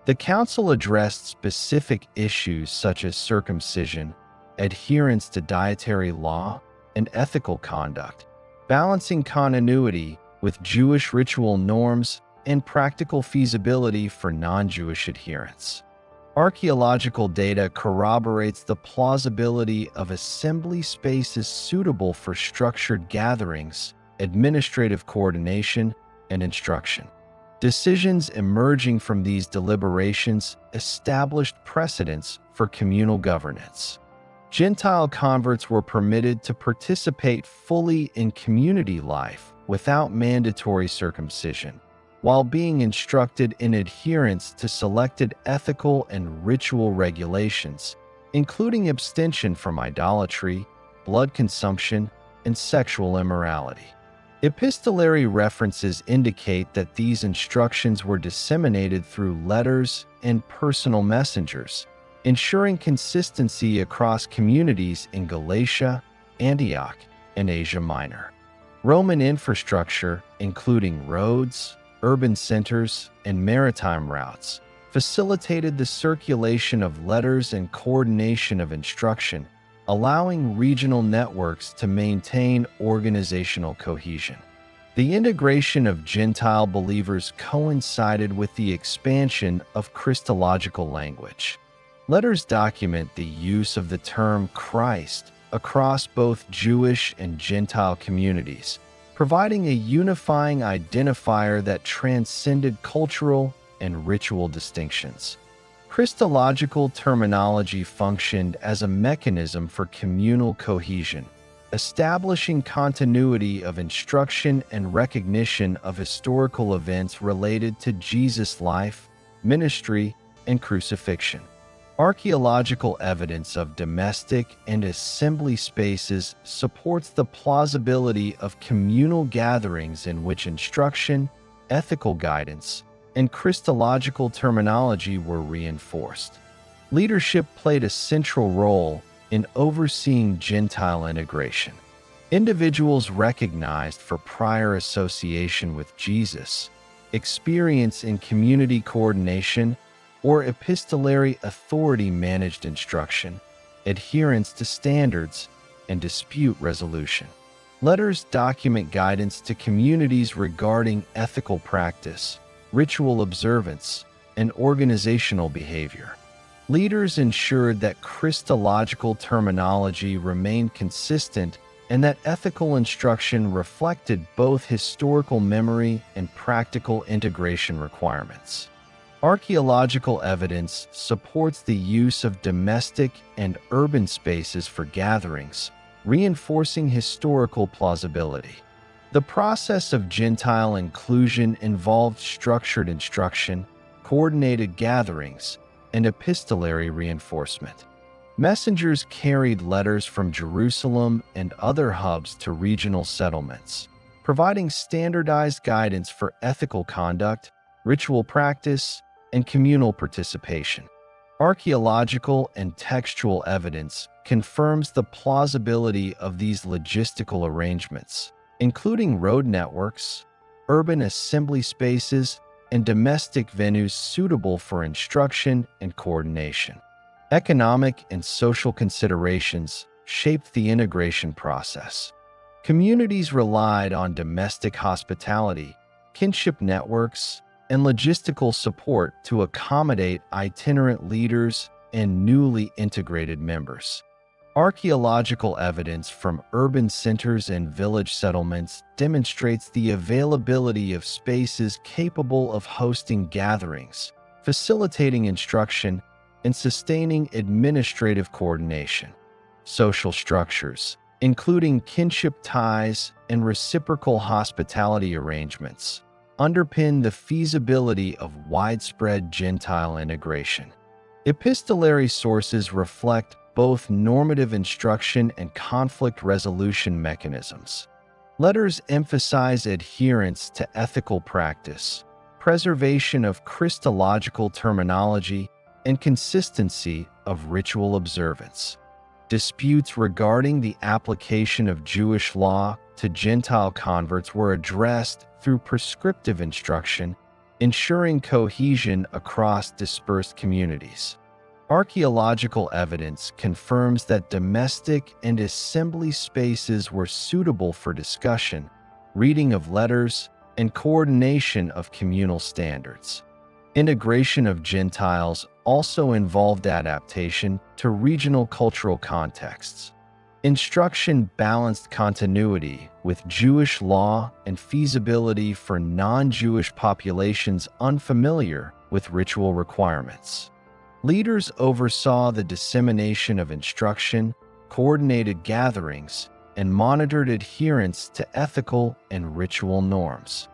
A: The council addressed specific issues such as circumcision, adherence to dietary law, and ethical conduct, balancing continuity with Jewish ritual norms and practical feasibility for non-Jewish adherents. Archaeological data corroborates the plausibility of assembly spaces suitable for structured gatherings, administrative coordination, and instruction. Decisions emerging from these deliberations established precedents for communal governance. Gentile converts were permitted to participate fully in community life without mandatory circumcision, while being instructed in adherence to selected ethical and ritual regulations, including abstention from idolatry, blood consumption, and sexual immorality. Epistolary references indicate that these instructions were disseminated through letters and personal messengers, ensuring consistency across communities in Galatia, Antioch, and Asia Minor. Roman infrastructure, including roads, urban centers, and maritime routes, facilitated the circulation of letters and coordination of instruction, allowing regional networks to maintain organizational cohesion. The integration of Gentile believers coincided with the expansion of Christological language. Letters document the use of the term Christ across both Jewish and Gentile communities, providing a unifying identifier that transcended cultural and ritual distinctions. Christological terminology functioned as a mechanism for communal cohesion, establishing continuity of instruction and recognition of historical events related to Jesus' life, ministry, and crucifixion. Archaeological evidence of domestic and assembly spaces supports the plausibility of communal gatherings in which instruction, ethical guidance, and Christological terminology were reinforced. Leadership played a central role in overseeing Gentile integration. Individuals recognized for prior association with Jesus, experience in community coordination, or epistolary authority managed instruction, adherence to standards, and dispute resolution. Letters document guidance to communities regarding ethical practice, ritual observance, and organizational behavior. Leaders ensured that Christological terminology remained consistent and that ethical instruction reflected both historical memory and practical integration requirements. Archaeological evidence supports the use of domestic and urban spaces for gatherings, reinforcing historical plausibility. The process of Gentile inclusion involved structured instruction, coordinated gatherings, and epistolary reinforcement. Messengers carried letters from Jerusalem and other hubs to regional settlements, providing standardized guidance for ethical conduct, ritual practice, and communal participation. Archaeological and textual evidence confirms the plausibility of these logistical arrangements, including road networks, urban assembly spaces, and domestic venues suitable for instruction and coordination. Economic and social considerations shaped the integration process. Communities relied on domestic hospitality, kinship networks, and logistical support to accommodate itinerant leaders and newly integrated members. Archaeological evidence from urban centers and village settlements demonstrates the availability of spaces capable of hosting gatherings, facilitating instruction, and sustaining administrative coordination. Social structures, including kinship ties and reciprocal hospitality arrangements, underpin the feasibility of widespread Gentile integration. Epistolary sources reflect both normative instruction and conflict resolution mechanisms. Letters emphasize adherence to ethical practice, preservation of Christological terminology, and consistency of ritual observance. Disputes regarding the application of Jewish law to Gentile converts were addressed through prescriptive instruction, ensuring cohesion across dispersed communities. Archaeological evidence confirms that domestic and assembly spaces were suitable for discussion, reading of letters, and coordination of communal standards. Integration of Gentiles also involved adaptation to regional cultural contexts. Instruction balanced continuity with Jewish law and feasibility for non-Jewish populations unfamiliar with ritual requirements. Leaders oversaw the dissemination of instruction, coordinated gatherings, and monitored adherence to ethical and ritual norms.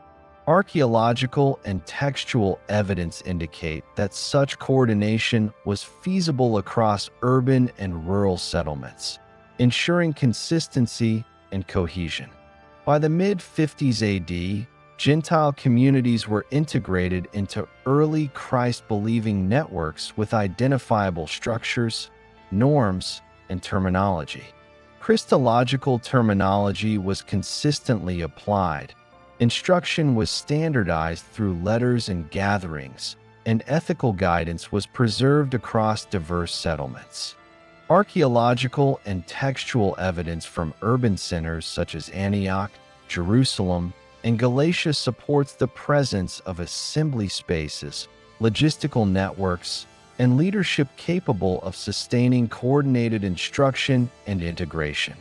A: Archaeological and textual evidence indicate that such coordination was feasible across urban and rural settlements, ensuring consistency and cohesion. By the mid-50s AD, Gentile communities were integrated into early Christ-believing networks with identifiable structures, norms, and terminology. Christological terminology was consistently applied. Instruction was standardized through letters and gatherings, and ethical guidance was preserved across diverse settlements. Archaeological and textual evidence from urban centers such as Antioch, Jerusalem, and Galatia supports the presence of assembly spaces, logistical networks, and leadership capable of sustaining coordinated instruction and integration.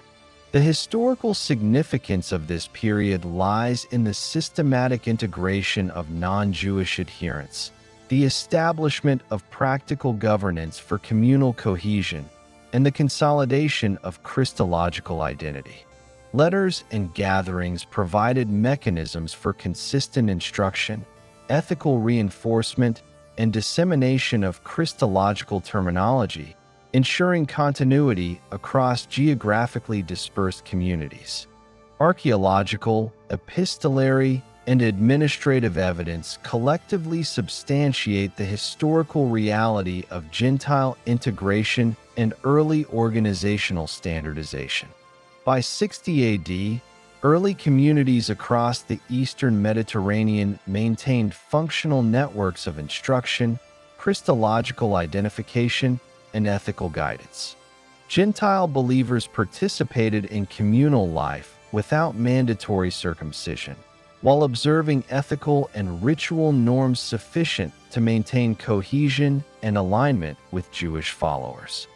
A: The historical significance of this period lies in the systematic integration of non-Jewish adherents, the establishment of practical governance for communal cohesion, and the consolidation of Christological identity. Letters and gatherings provided mechanisms for consistent instruction, ethical reinforcement, and dissemination of Christological terminology, ensuring continuity across geographically dispersed communities. Archaeological, epistolary, and administrative evidence collectively substantiate the historical reality of Gentile integration and early organizational standardization. By 60 AD, early communities across the Eastern Mediterranean maintained functional networks of instruction, Christological identification, and ethical guidance. Gentile believers participated in communal life without mandatory circumcision, while observing ethical and ritual norms sufficient to maintain cohesion and alignment with Jewish followers.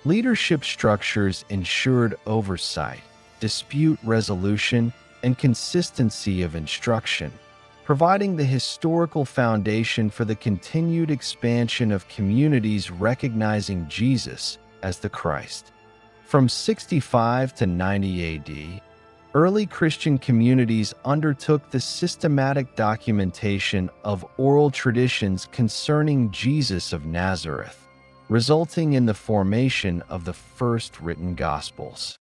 A: Leadership structures ensured oversight, dispute resolution, and consistency of instruction, providing the historical foundation for the continued expansion of communities recognizing Jesus as the Christ. From 65 to 90 AD, early Christian communities undertook the systematic documentation of oral traditions concerning Jesus of Nazareth, resulting in the formation of the first written Gospels.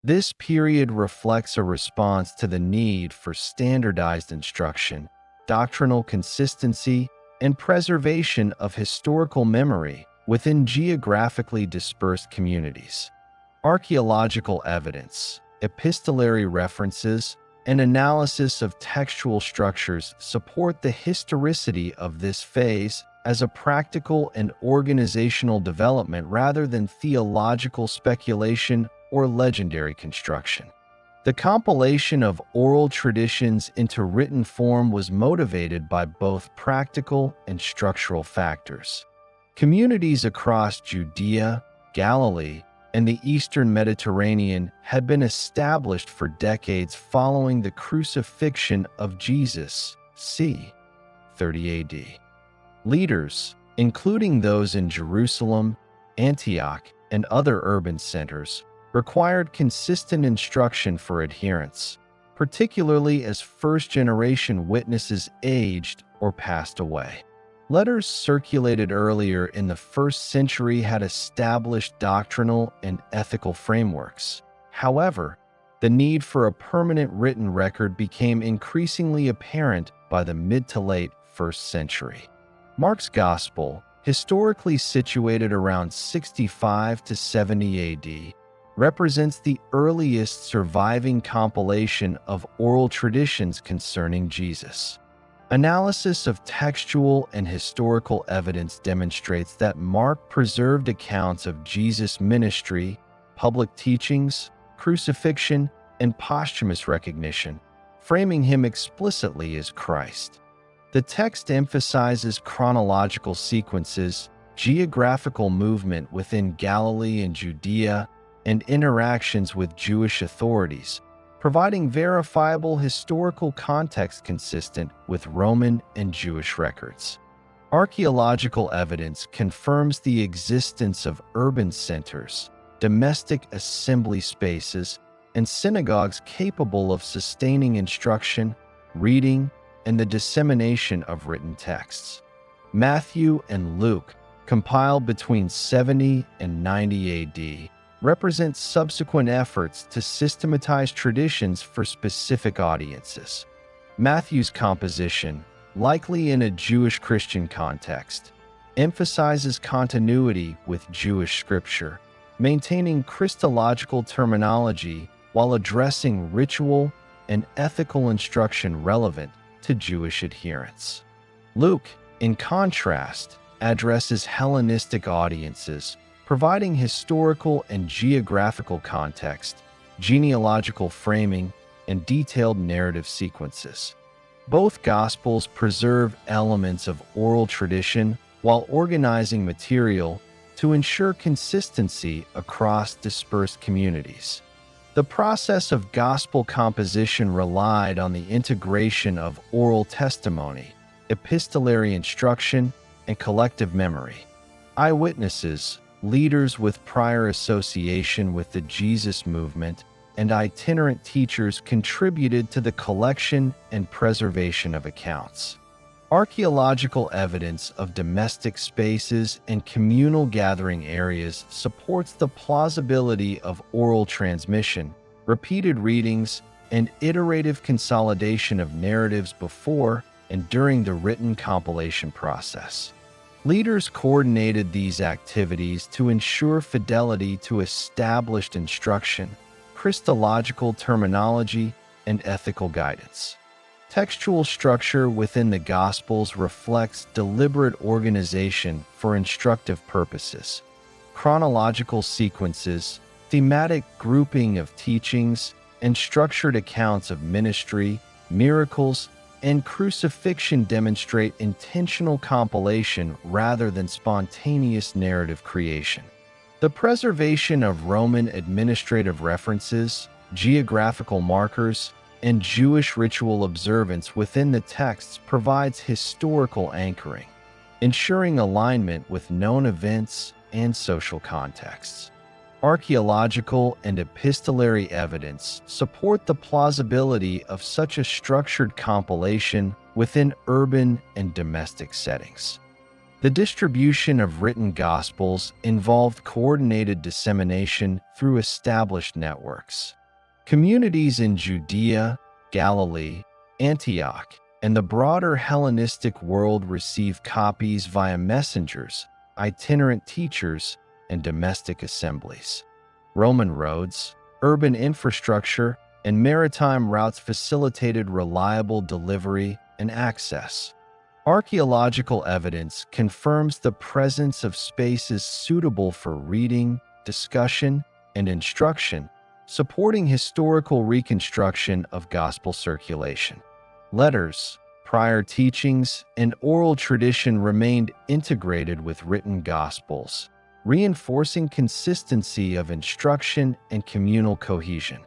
A: This period reflects a response to the need for standardized instruction, doctrinal consistency, and preservation of historical memory within geographically dispersed communities. Archaeological evidence, epistolary references, and analysis of textual structures support the historicity of this phase as a practical and organizational development rather than theological speculation or legendary construction. The compilation of oral traditions into written form was motivated by both practical and structural factors. Communities across Judea, Galilee, and the Eastern Mediterranean had been established for decades following the crucifixion of Jesus, c. 30 AD. Leaders, including those in Jerusalem, Antioch, and other urban centers, required consistent instruction for adherents, particularly as first-generation witnesses aged or passed away. Letters circulated earlier in the first century had established doctrinal and ethical frameworks. However, the need for a permanent written record became increasingly apparent by the mid to late first century. Mark's Gospel, historically situated around 65 to 70 AD, represents the earliest surviving compilation of oral traditions concerning Jesus. Analysis of textual and historical evidence demonstrates that Mark preserved accounts of Jesus' ministry, public teachings, crucifixion, and posthumous recognition, framing him explicitly as Christ. The text emphasizes chronological sequences, geographical movement within Galilee and Judea, and interactions with Jewish authorities, providing verifiable historical context consistent with Roman and Jewish records. Archaeological evidence confirms the existence of urban centers, domestic assembly spaces, and synagogues capable of sustaining instruction, reading, and the dissemination of written texts. Matthew and Luke, compiled between 70 and 90 AD, represent subsequent efforts to systematize traditions for specific audiences. Matthew's composition, likely in a Jewish Christian context, emphasizes continuity with Jewish scripture, maintaining Christological terminology while addressing ritual and ethical instruction relevant to Jewish adherents. Luke, in contrast, addresses Hellenistic audiences, providing historical and geographical context, genealogical framing, and detailed narrative sequences. Both Gospels preserve elements of oral tradition while organizing material to ensure consistency across dispersed communities. The process of gospel composition relied on the integration of oral testimony, epistolary instruction, and collective memory. Eyewitnesses, leaders with prior association with the Jesus movement, and itinerant teachers contributed to the collection and preservation of accounts. Archaeological evidence of domestic spaces and communal gathering areas supports the plausibility of oral transmission, repeated readings, and iterative consolidation of narratives before and during the written compilation process. Leaders coordinated these activities to ensure fidelity to established instruction, Christological terminology, and ethical guidance. Textual structure within the Gospels reflects deliberate organization for instructive purposes. Chronological sequences, thematic grouping of teachings, and structured accounts of ministry, miracles, and crucifixion demonstrate intentional compilation rather than spontaneous narrative creation. The preservation of Roman administrative references, geographical markers, and Jewish ritual observance within the texts provides historical anchoring, ensuring alignment with known events and social contexts. Archaeological and epistolary evidence support the plausibility of such a structured compilation within urban and domestic settings. The distribution of written Gospels involved coordinated dissemination through established networks. Communities in Judea, Galilee, Antioch, and the broader Hellenistic world received copies via messengers, itinerant teachers, and domestic assemblies. Roman roads, urban infrastructure, and maritime routes facilitated reliable delivery and access. Archaeological evidence confirms the presence of spaces suitable for reading, discussion, and instruction, supporting historical reconstruction of gospel circulation. Letters, prior teachings, and oral tradition remained integrated with written gospels, reinforcing consistency of instruction and communal cohesion.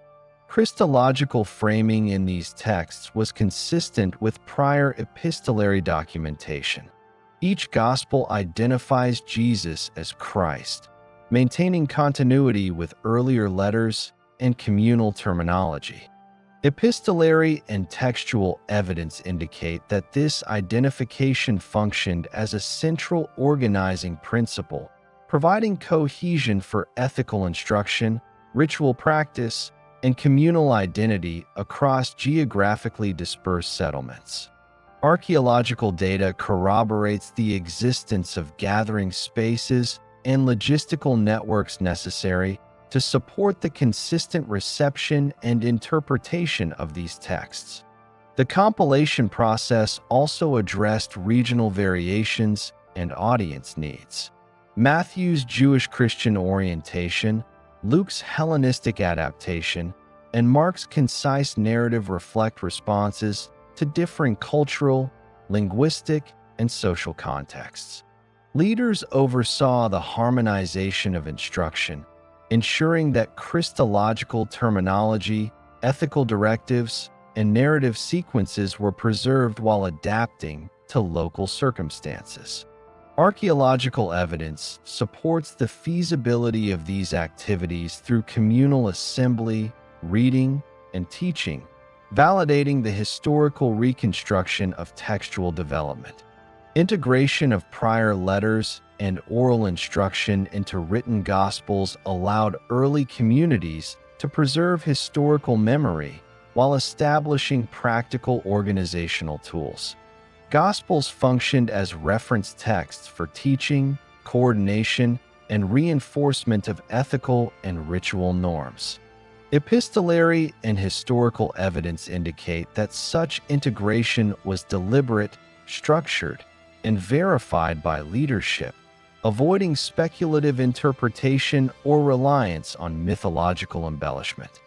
A: Christological framing in these texts was consistent with prior epistolary documentation. Each gospel identifies Jesus as Christ, maintaining continuity with earlier letters and communal terminology. Epistolary and textual evidence indicate that this identification functioned as a central organizing principle, providing cohesion for ethical instruction, ritual practice, and communal identity across geographically dispersed settlements. Archaeological data corroborates the existence of gathering spaces and logistical networks necessary to support the consistent reception and interpretation of these texts. The compilation process also addressed regional variations and audience needs. Matthew's Jewish Christian orientation, Luke's Hellenistic adaptation, and Mark's concise narrative reflect responses to differing cultural, linguistic, and social contexts. Leaders oversaw the harmonization of instruction, ensuring that Christological terminology, ethical directives, and narrative sequences were preserved while adapting to local circumstances. Archaeological evidence supports the feasibility of these activities through communal assembly, reading, and teaching, validating the historical reconstruction of textual development. Integration of prior letters and oral instruction into written gospels allowed early communities to preserve historical memory while establishing practical organizational tools. Gospels functioned as reference texts for teaching, coordination, and reinforcement of ethical and ritual norms. Epistolary and historical evidence indicate that such integration was deliberate, structured, and verified by leadership, avoiding speculative interpretation or reliance on mythological embellishment.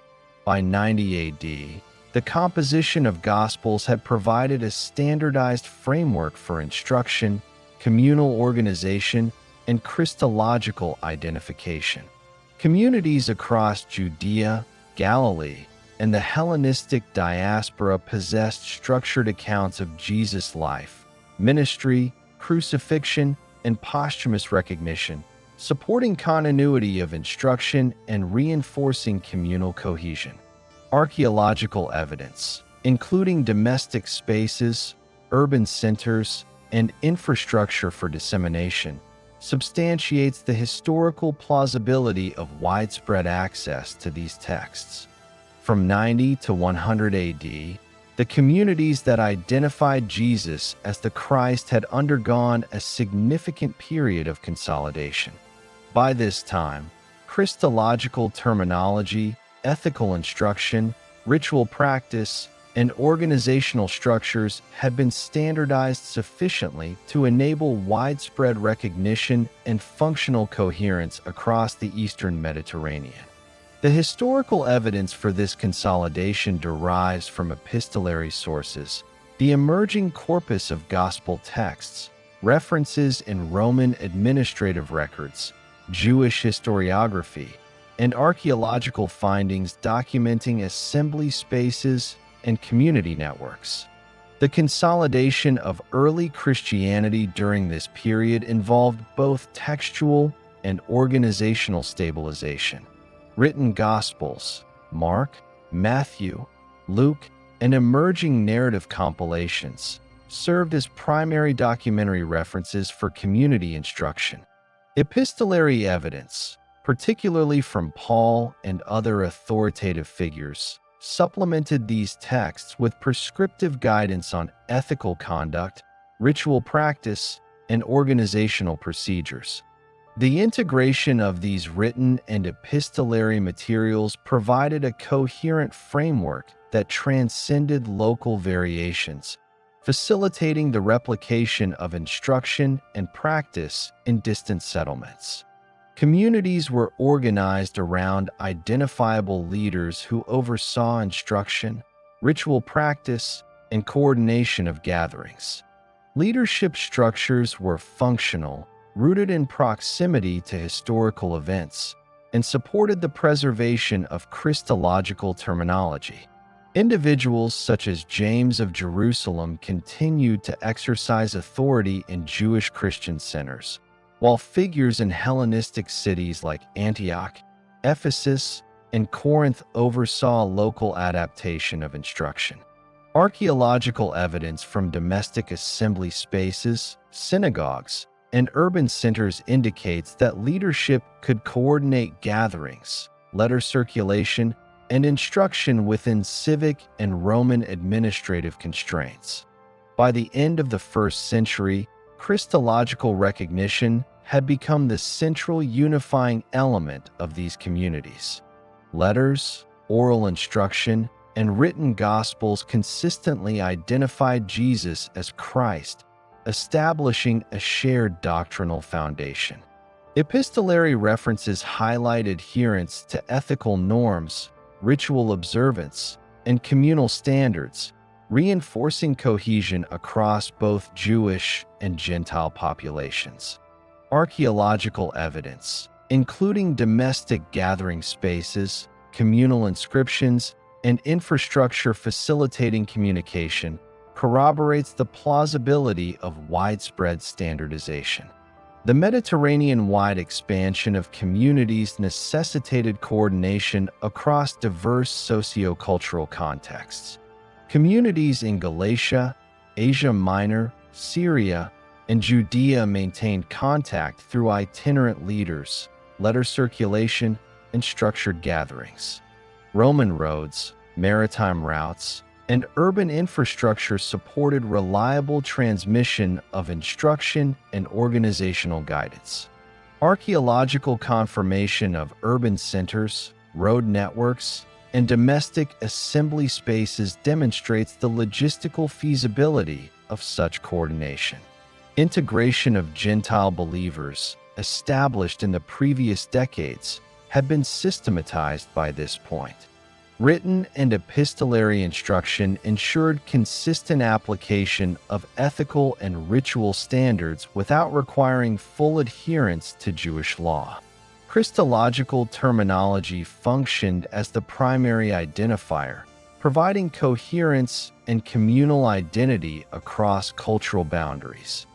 A: By 90 AD, the composition of Gospels had provided a standardized framework for instruction, communal organization, and Christological identification. Communities across Judea, Galilee, and the Hellenistic diaspora possessed structured accounts of Jesus' life, ministry, crucifixion, and posthumous recognition, supporting continuity of instruction and reinforcing communal cohesion. Archaeological evidence, including domestic spaces, urban centers, and infrastructure for dissemination, substantiates the historical plausibility of widespread access to these texts. From 90 to 100 AD, the communities that identified Jesus as the Christ had undergone a significant period of consolidation. By this time, Christological terminology, ethical instruction, ritual practice, and organizational structures had been standardized sufficiently to enable widespread recognition and functional coherence across the Eastern Mediterranean. The historical evidence for this consolidation derives from epistolary sources, the emerging corpus of gospel texts, references in Roman administrative records, Jewish historiography, and archaeological findings documenting assembly spaces and community networks. The consolidation of early Christianity during this period involved both textual and organizational stabilization. Written Gospels, Mark, Matthew, Luke, and emerging narrative compilations served as primary documentary references for community instruction. Epistolary evidence, particularly from Paul and other authoritative figures, supplemented these texts with prescriptive guidance on ethical conduct, ritual practice, and organizational procedures. The integration of these written and epistolary materials provided a coherent framework that transcended local variations, facilitating the replication of instruction and practice in distant settlements. Communities were organized around identifiable leaders who oversaw instruction, ritual practice, and coordination of gatherings. Leadership structures were functional, rooted in proximity to historical events, and supported the preservation of Christological terminology. Individuals such as James of Jerusalem continued to exercise authority in Jewish Christian centers, while figures in Hellenistic cities like Antioch, Ephesus, and Corinth oversaw local adaptation of instruction. Archaeological evidence from domestic assembly spaces, synagogues, and urban centers indicates that leadership could coordinate gatherings, letter circulation, and instruction within civic and Roman administrative constraints. By the end of the 1st century, Christological recognition had become the central unifying element of these communities. Letters, oral instruction, and written gospels consistently identified Jesus as Christ, establishing a shared doctrinal foundation. Epistolary references highlight adherence to ethical norms, ritual observance, and communal standards, reinforcing cohesion across both Jewish and Gentile populations. Archaeological evidence, including domestic gathering spaces, communal inscriptions, and infrastructure facilitating communication, corroborates the plausibility of widespread standardization. The Mediterranean-wide expansion of communities necessitated coordination across diverse socio-cultural contexts. Communities in Galatia, Asia Minor, Syria, and Judea maintained contact through itinerant leaders, letter circulation, and structured gatherings. Roman roads, maritime routes, and urban infrastructure supported reliable transmission of instruction and organizational guidance. Archaeological confirmation of urban centers, road networks, and domestic assembly spaces demonstrates the logistical feasibility of such coordination. Integration of Gentile believers, established in the previous decades, had been systematized by this point. Written and epistolary instruction ensured consistent application of ethical and ritual standards without requiring full adherence to Jewish law. Christological terminology functioned as the primary identifier, providing coherence and communal identity across cultural boundaries.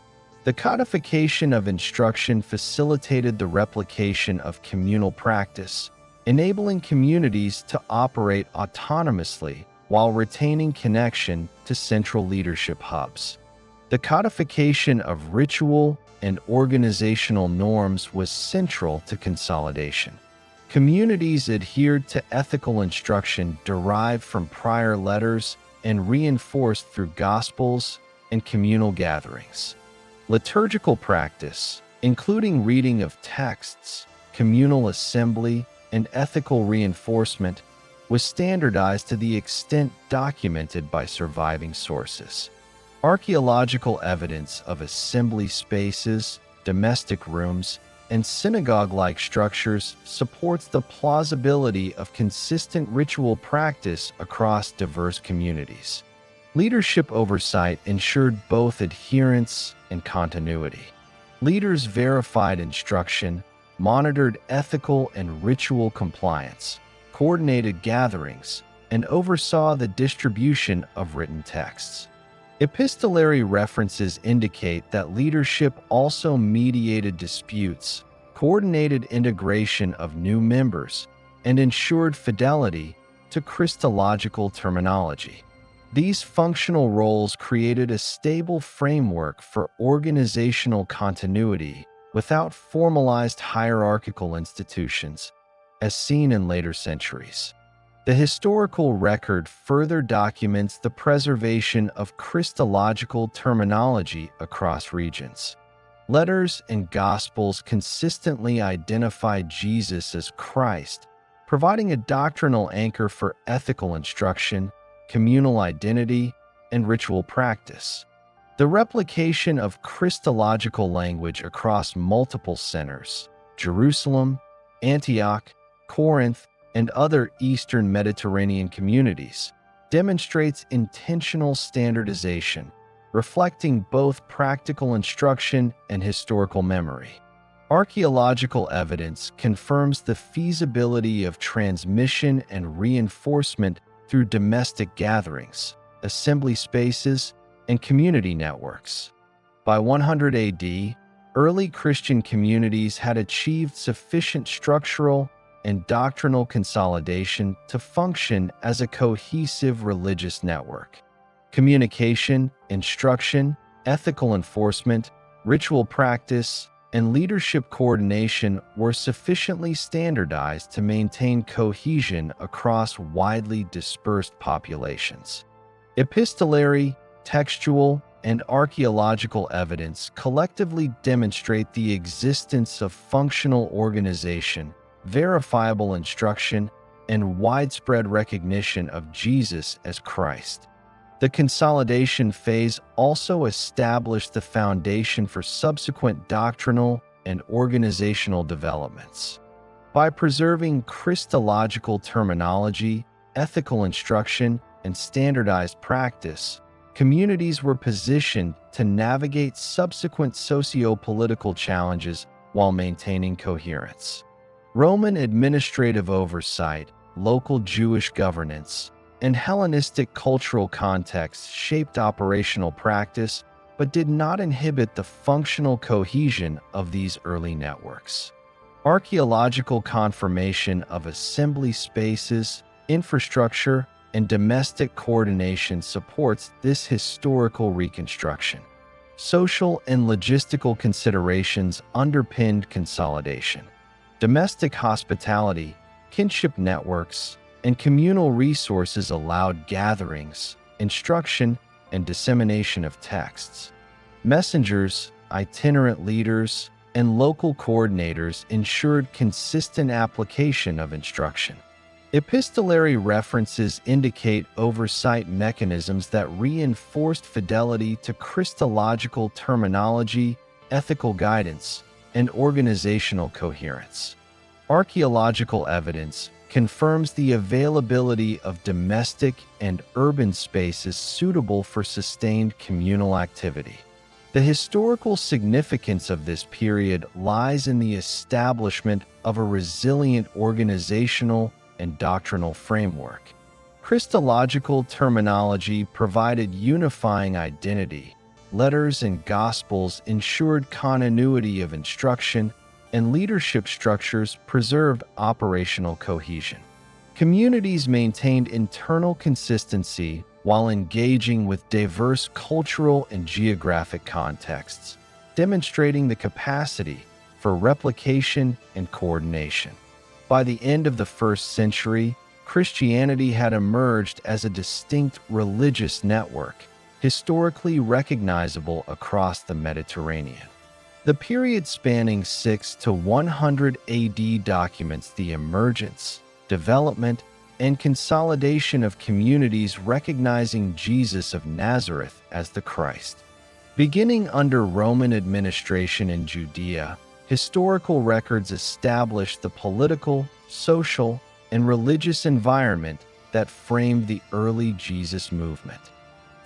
A: The codification of instruction facilitated the replication of communal practice, enabling communities to operate autonomously while retaining connection to central leadership hubs. The codification of ritual and organizational norms was central to consolidation. Communities adhered to ethical instruction derived from prior letters and reinforced through gospels and communal gatherings. Liturgical practice, including reading of texts, communal assembly, and ethical reinforcement, was standardized to the extent documented by surviving sources. Archaeological evidence of assembly spaces, domestic rooms, and synagogue-like structures supports the plausibility of consistent ritual practice across diverse communities. Leadership oversight ensured both adherence and continuity. Leaders verified instruction, monitored ethical and ritual compliance, coordinated gatherings, and oversaw the distribution of written texts. Epistolary references indicate that leadership also mediated disputes, coordinated integration of new members, and ensured fidelity to Christological terminology. These functional roles created a stable framework for organizational continuity without formalized hierarchical institutions, as seen in later centuries. The historical record further documents the preservation of Christological terminology across regions. Letters and Gospels consistently identify Jesus as Christ, providing a doctrinal anchor for ethical instruction, communal identity, and ritual practice. The replication of Christological language across multiple centers, Jerusalem, Antioch, Corinth, and other Eastern Mediterranean communities, demonstrates intentional standardization, reflecting both practical instruction and historical memory. Archaeological evidence confirms the feasibility of transmission and reinforcement through domestic gatherings, assembly spaces, and community networks. By 100 AD, early Christian communities had achieved sufficient structural and doctrinal consolidation to function as a cohesive religious network. Communication, instruction, ethical enforcement, ritual practice, and leadership coordination were sufficiently standardized to maintain cohesion across widely dispersed populations. Epistolary, textual, and archaeological evidence collectively demonstrate the existence of functional organization, verifiable instruction, and widespread recognition of Jesus as Christ. The consolidation phase also established the foundation for subsequent doctrinal and organizational developments. By preserving Christological terminology, ethical instruction, and standardized practice, communities were positioned to navigate subsequent socio-political challenges while maintaining coherence. Roman administrative oversight, local Jewish governance, and Hellenistic cultural contexts shaped operational practice but did not inhibit the functional cohesion of these early networks. Archaeological confirmation of assembly spaces, infrastructure, and domestic coordination supports this historical reconstruction. Social and logistical considerations underpinned consolidation. Domestic hospitality, kinship networks, and communal resources allowed gatherings, instruction, and dissemination of texts. Messengers, itinerant leaders, and local coordinators ensured consistent application of instruction. Epistolary references indicate oversight mechanisms that reinforced fidelity to Christological terminology, ethical guidance, and organizational coherence. Archaeological evidence confirms the availability of domestic and urban spaces suitable for sustained communal activity. The historical significance of this period lies in the establishment of a resilient organizational and doctrinal framework. Christological terminology provided unifying identity. Letters and gospels ensured continuity of instruction, and leadership structures preserved operational cohesion. Communities maintained internal consistency while engaging with diverse cultural and geographic contexts, demonstrating the capacity for replication and coordination. By the end of the 1st century, Christianity had emerged as a distinct religious network, historically recognizable across the Mediterranean. The period spanning 6 to 100 AD documents the emergence, development, and consolidation of communities recognizing Jesus of Nazareth as the Christ. Beginning under Roman administration in Judea, historical records established the political, social, and religious environment that framed the early Jesus movement.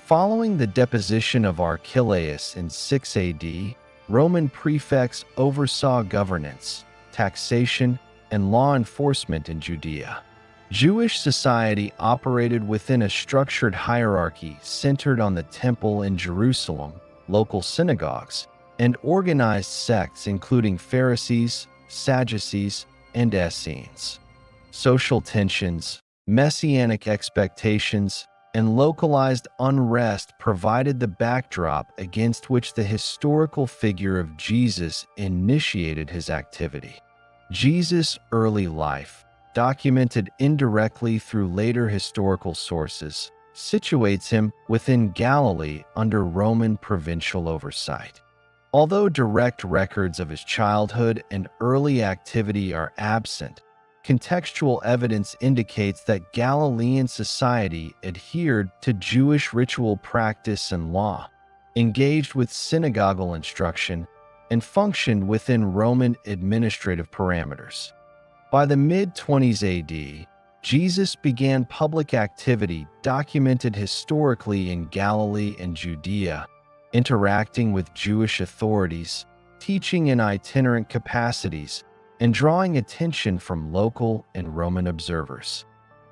A: Following the deposition of Archelaus in 6 AD, Roman prefects oversaw governance, taxation, and law enforcement in Judea. Jewish society operated within a structured hierarchy centered on the temple in Jerusalem, local synagogues, and organized sects including Pharisees, Sadducees, and Essenes. Social tensions, messianic expectations, and localized unrest provided the backdrop against which the historical figure of Jesus initiated his activity. Jesus' early life, documented indirectly through later historical sources, situates him within Galilee under Roman provincial oversight. Although direct records of his childhood and early activity are absent, contextual evidence indicates that Galilean society adhered to Jewish ritual practice and law, engaged with synagogal instruction, and functioned within Roman administrative parameters. By the mid-20s AD, Jesus began public activity documented historically in Galilee and Judea, interacting with Jewish authorities, teaching in itinerant capacities, and drawing attention from local and Roman observers.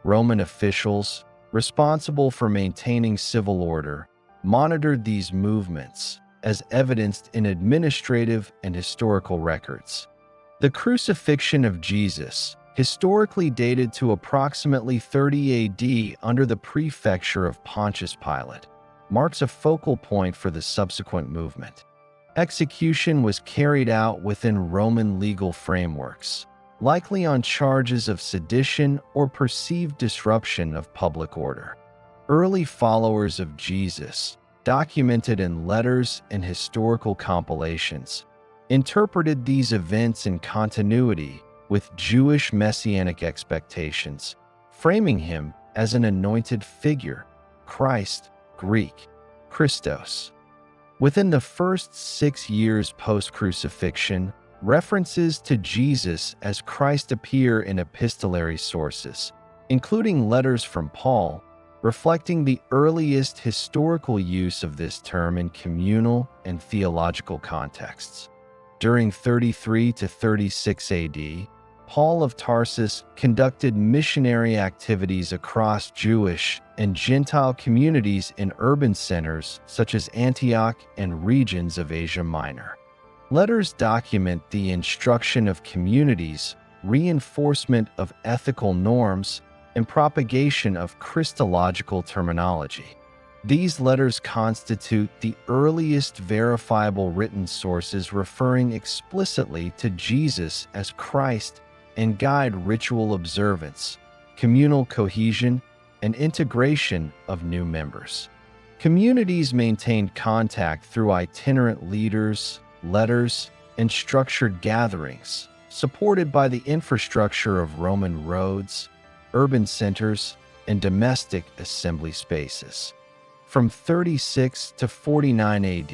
A: Roman officials, responsible for maintaining civil order, monitored these movements, as evidenced in administrative and historical records. The crucifixion of Jesus, historically dated to approximately 30 AD under the prefecture of Pontius Pilate, marks a focal point for the subsequent movement. Execution was carried out within Roman legal frameworks, likely on charges of sedition or perceived disruption of public order. Early followers of Jesus, documented in letters and historical compilations, interpreted these events in continuity with Jewish messianic expectations, framing him as an anointed figure, Christ, Greek, Christos. Within the first 6 years post-crucifixion, references to Jesus as Christ appear in epistolary sources, including letters from Paul, reflecting the earliest historical use of this term in communal and theological contexts. During 33 to 36 AD, Paul of Tarsus conducted missionary activities across Jewish and Gentile communities in urban centers such as Antioch and regions of Asia Minor. Letters document the instruction of communities, reinforcement of ethical norms, and propagation of Christological terminology. These letters constitute the earliest verifiable written sources referring explicitly to Jesus as Christ and guide ritual observance, communal cohesion, and integration of new members. Communities maintained contact through itinerant leaders, letters, and structured gatherings, supported by the infrastructure of Roman roads, urban centers, and domestic assembly spaces. From 36 to 49 AD,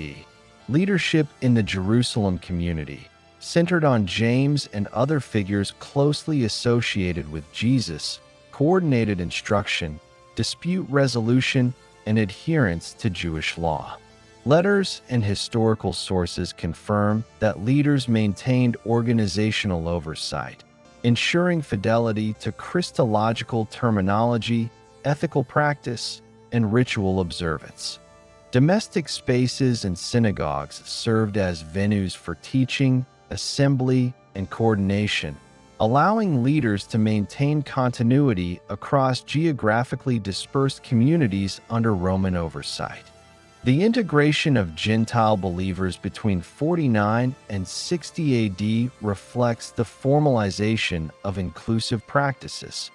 A: leadership in the Jerusalem community centered on James and other figures closely associated with Jesus, coordinated instruction, dispute resolution, and adherence to Jewish law. Letters and historical sources confirm that leaders maintained organizational oversight, ensuring fidelity to Christological terminology, ethical practice, and ritual observance. Domestic spaces and synagogues served as venues for teaching, assembly, and coordination, allowing leaders to maintain continuity across geographically dispersed communities under Roman oversight. The integration of Gentile believers between 49 and 60 AD reflects the formalization of inclusive practices.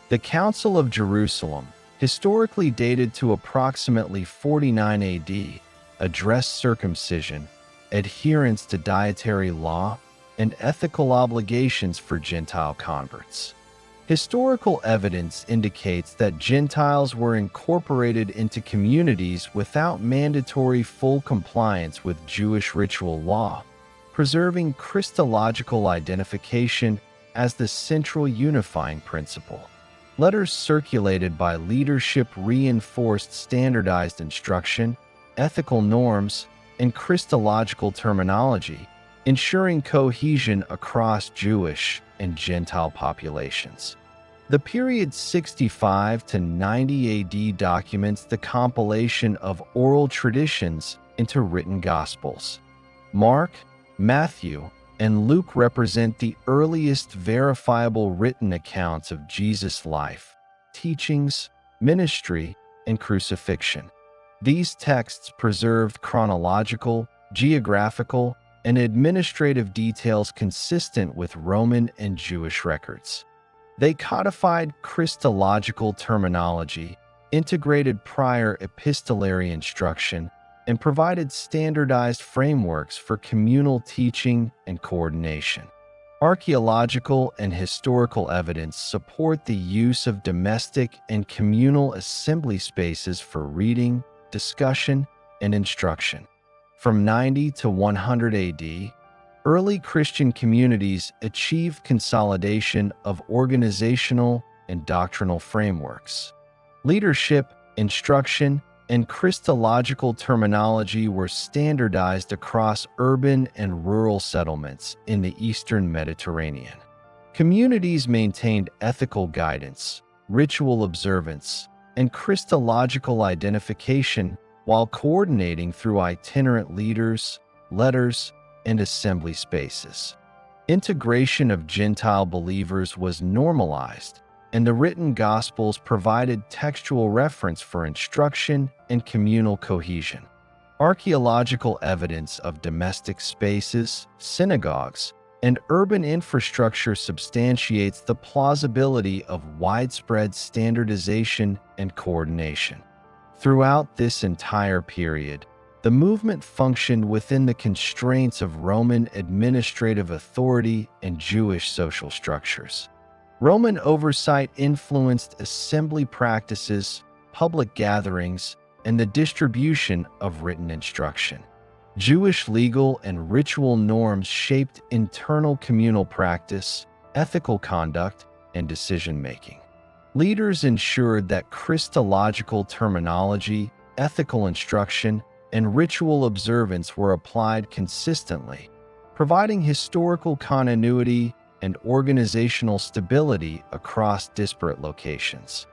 A: The Council of Jerusalem, historically dated to approximately 49 AD, addressed circumcision, adherence to dietary law, and ethical obligations for Gentile converts. Historical evidence indicates that Gentiles were incorporated into communities without mandatory full compliance with Jewish ritual law, preserving Christological identification as the central unifying principle. Letters circulated by leadership reinforced standardized instruction, ethical norms, and Christological terminology, ensuring cohesion across Jewish and Gentile populations. The period 65 to 90 AD documents the compilation of oral traditions into written Gospels. Mark, Matthew, and Luke represent the earliest verifiable written accounts of Jesus' life, teachings, ministry, and crucifixion. These texts preserved chronological, geographical, and administrative details consistent with Roman and Jewish records. They codified Christological terminology, integrated prior epistolary instruction, and provided standardized frameworks for communal teaching and coordination. Archaeological and historical evidence support the use of domestic and communal assembly spaces for reading, discussion, and instruction. From 90 to 100 AD, early Christian communities achieved consolidation of organizational and doctrinal frameworks. Leadership, instruction, and Christological terminology were standardized across urban and rural settlements in the Eastern Mediterranean. Communities maintained ethical guidance, ritual observance, and Christological identification while coordinating through itinerant leaders, letters, and assembly spaces. Integration of Gentile believers was normalized, and the written Gospels provided textual reference for instruction and communal cohesion. Archaeological evidence of domestic spaces, synagogues, and urban infrastructure substantiates the plausibility of widespread standardization and coordination. Throughout this entire period, the movement functioned within the constraints of Roman administrative authority and Jewish social structures. Roman oversight influenced assembly practices, public gatherings, and the distribution of written instruction. Jewish legal and ritual norms shaped internal communal practice, ethical conduct, and decision-making. Leaders ensured that Christological terminology, ethical instruction, and ritual observance were applied consistently, providing historical continuity and organizational stability across disparate locations.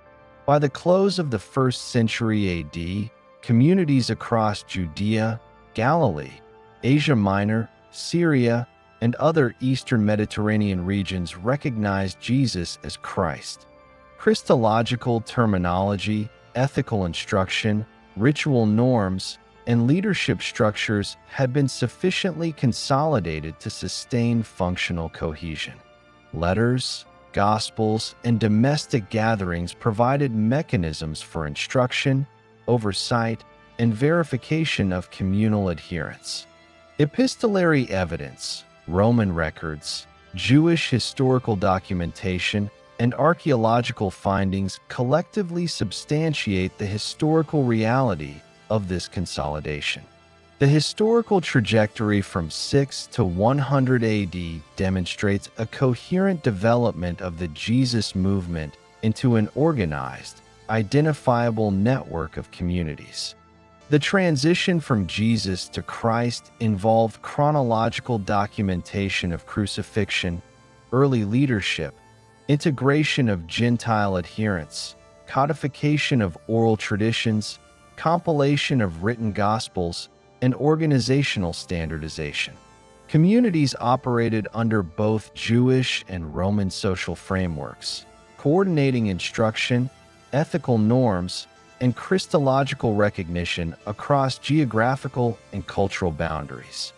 A: By the close of the 1st century AD, communities across Judea, Galilee, Asia Minor, Syria, and other Eastern Mediterranean regions recognized Jesus as Christ. Christological terminology, ethical instruction, ritual norms, and leadership structures had been sufficiently consolidated to sustain functional cohesion. Letters, Gospels, and domestic gatherings provided mechanisms for instruction, oversight, and verification of communal adherence. Epistolary evidence, Roman records, Jewish historical documentation, and archaeological findings collectively substantiate the historical reality of this consolidation. The historical trajectory from 6 to 100 AD demonstrates a coherent development of the Jesus movement into an organized, identifiable network of communities. The transition from Jesus to Christ involved chronological documentation of crucifixion, early leadership, integration of Gentile adherents, codification of oral traditions, compilation of written Gospels, and organizational standardization. Communities operated under both Jewish and Roman social frameworks, coordinating instruction, ethical norms, and Christological recognition across geographical and cultural boundaries.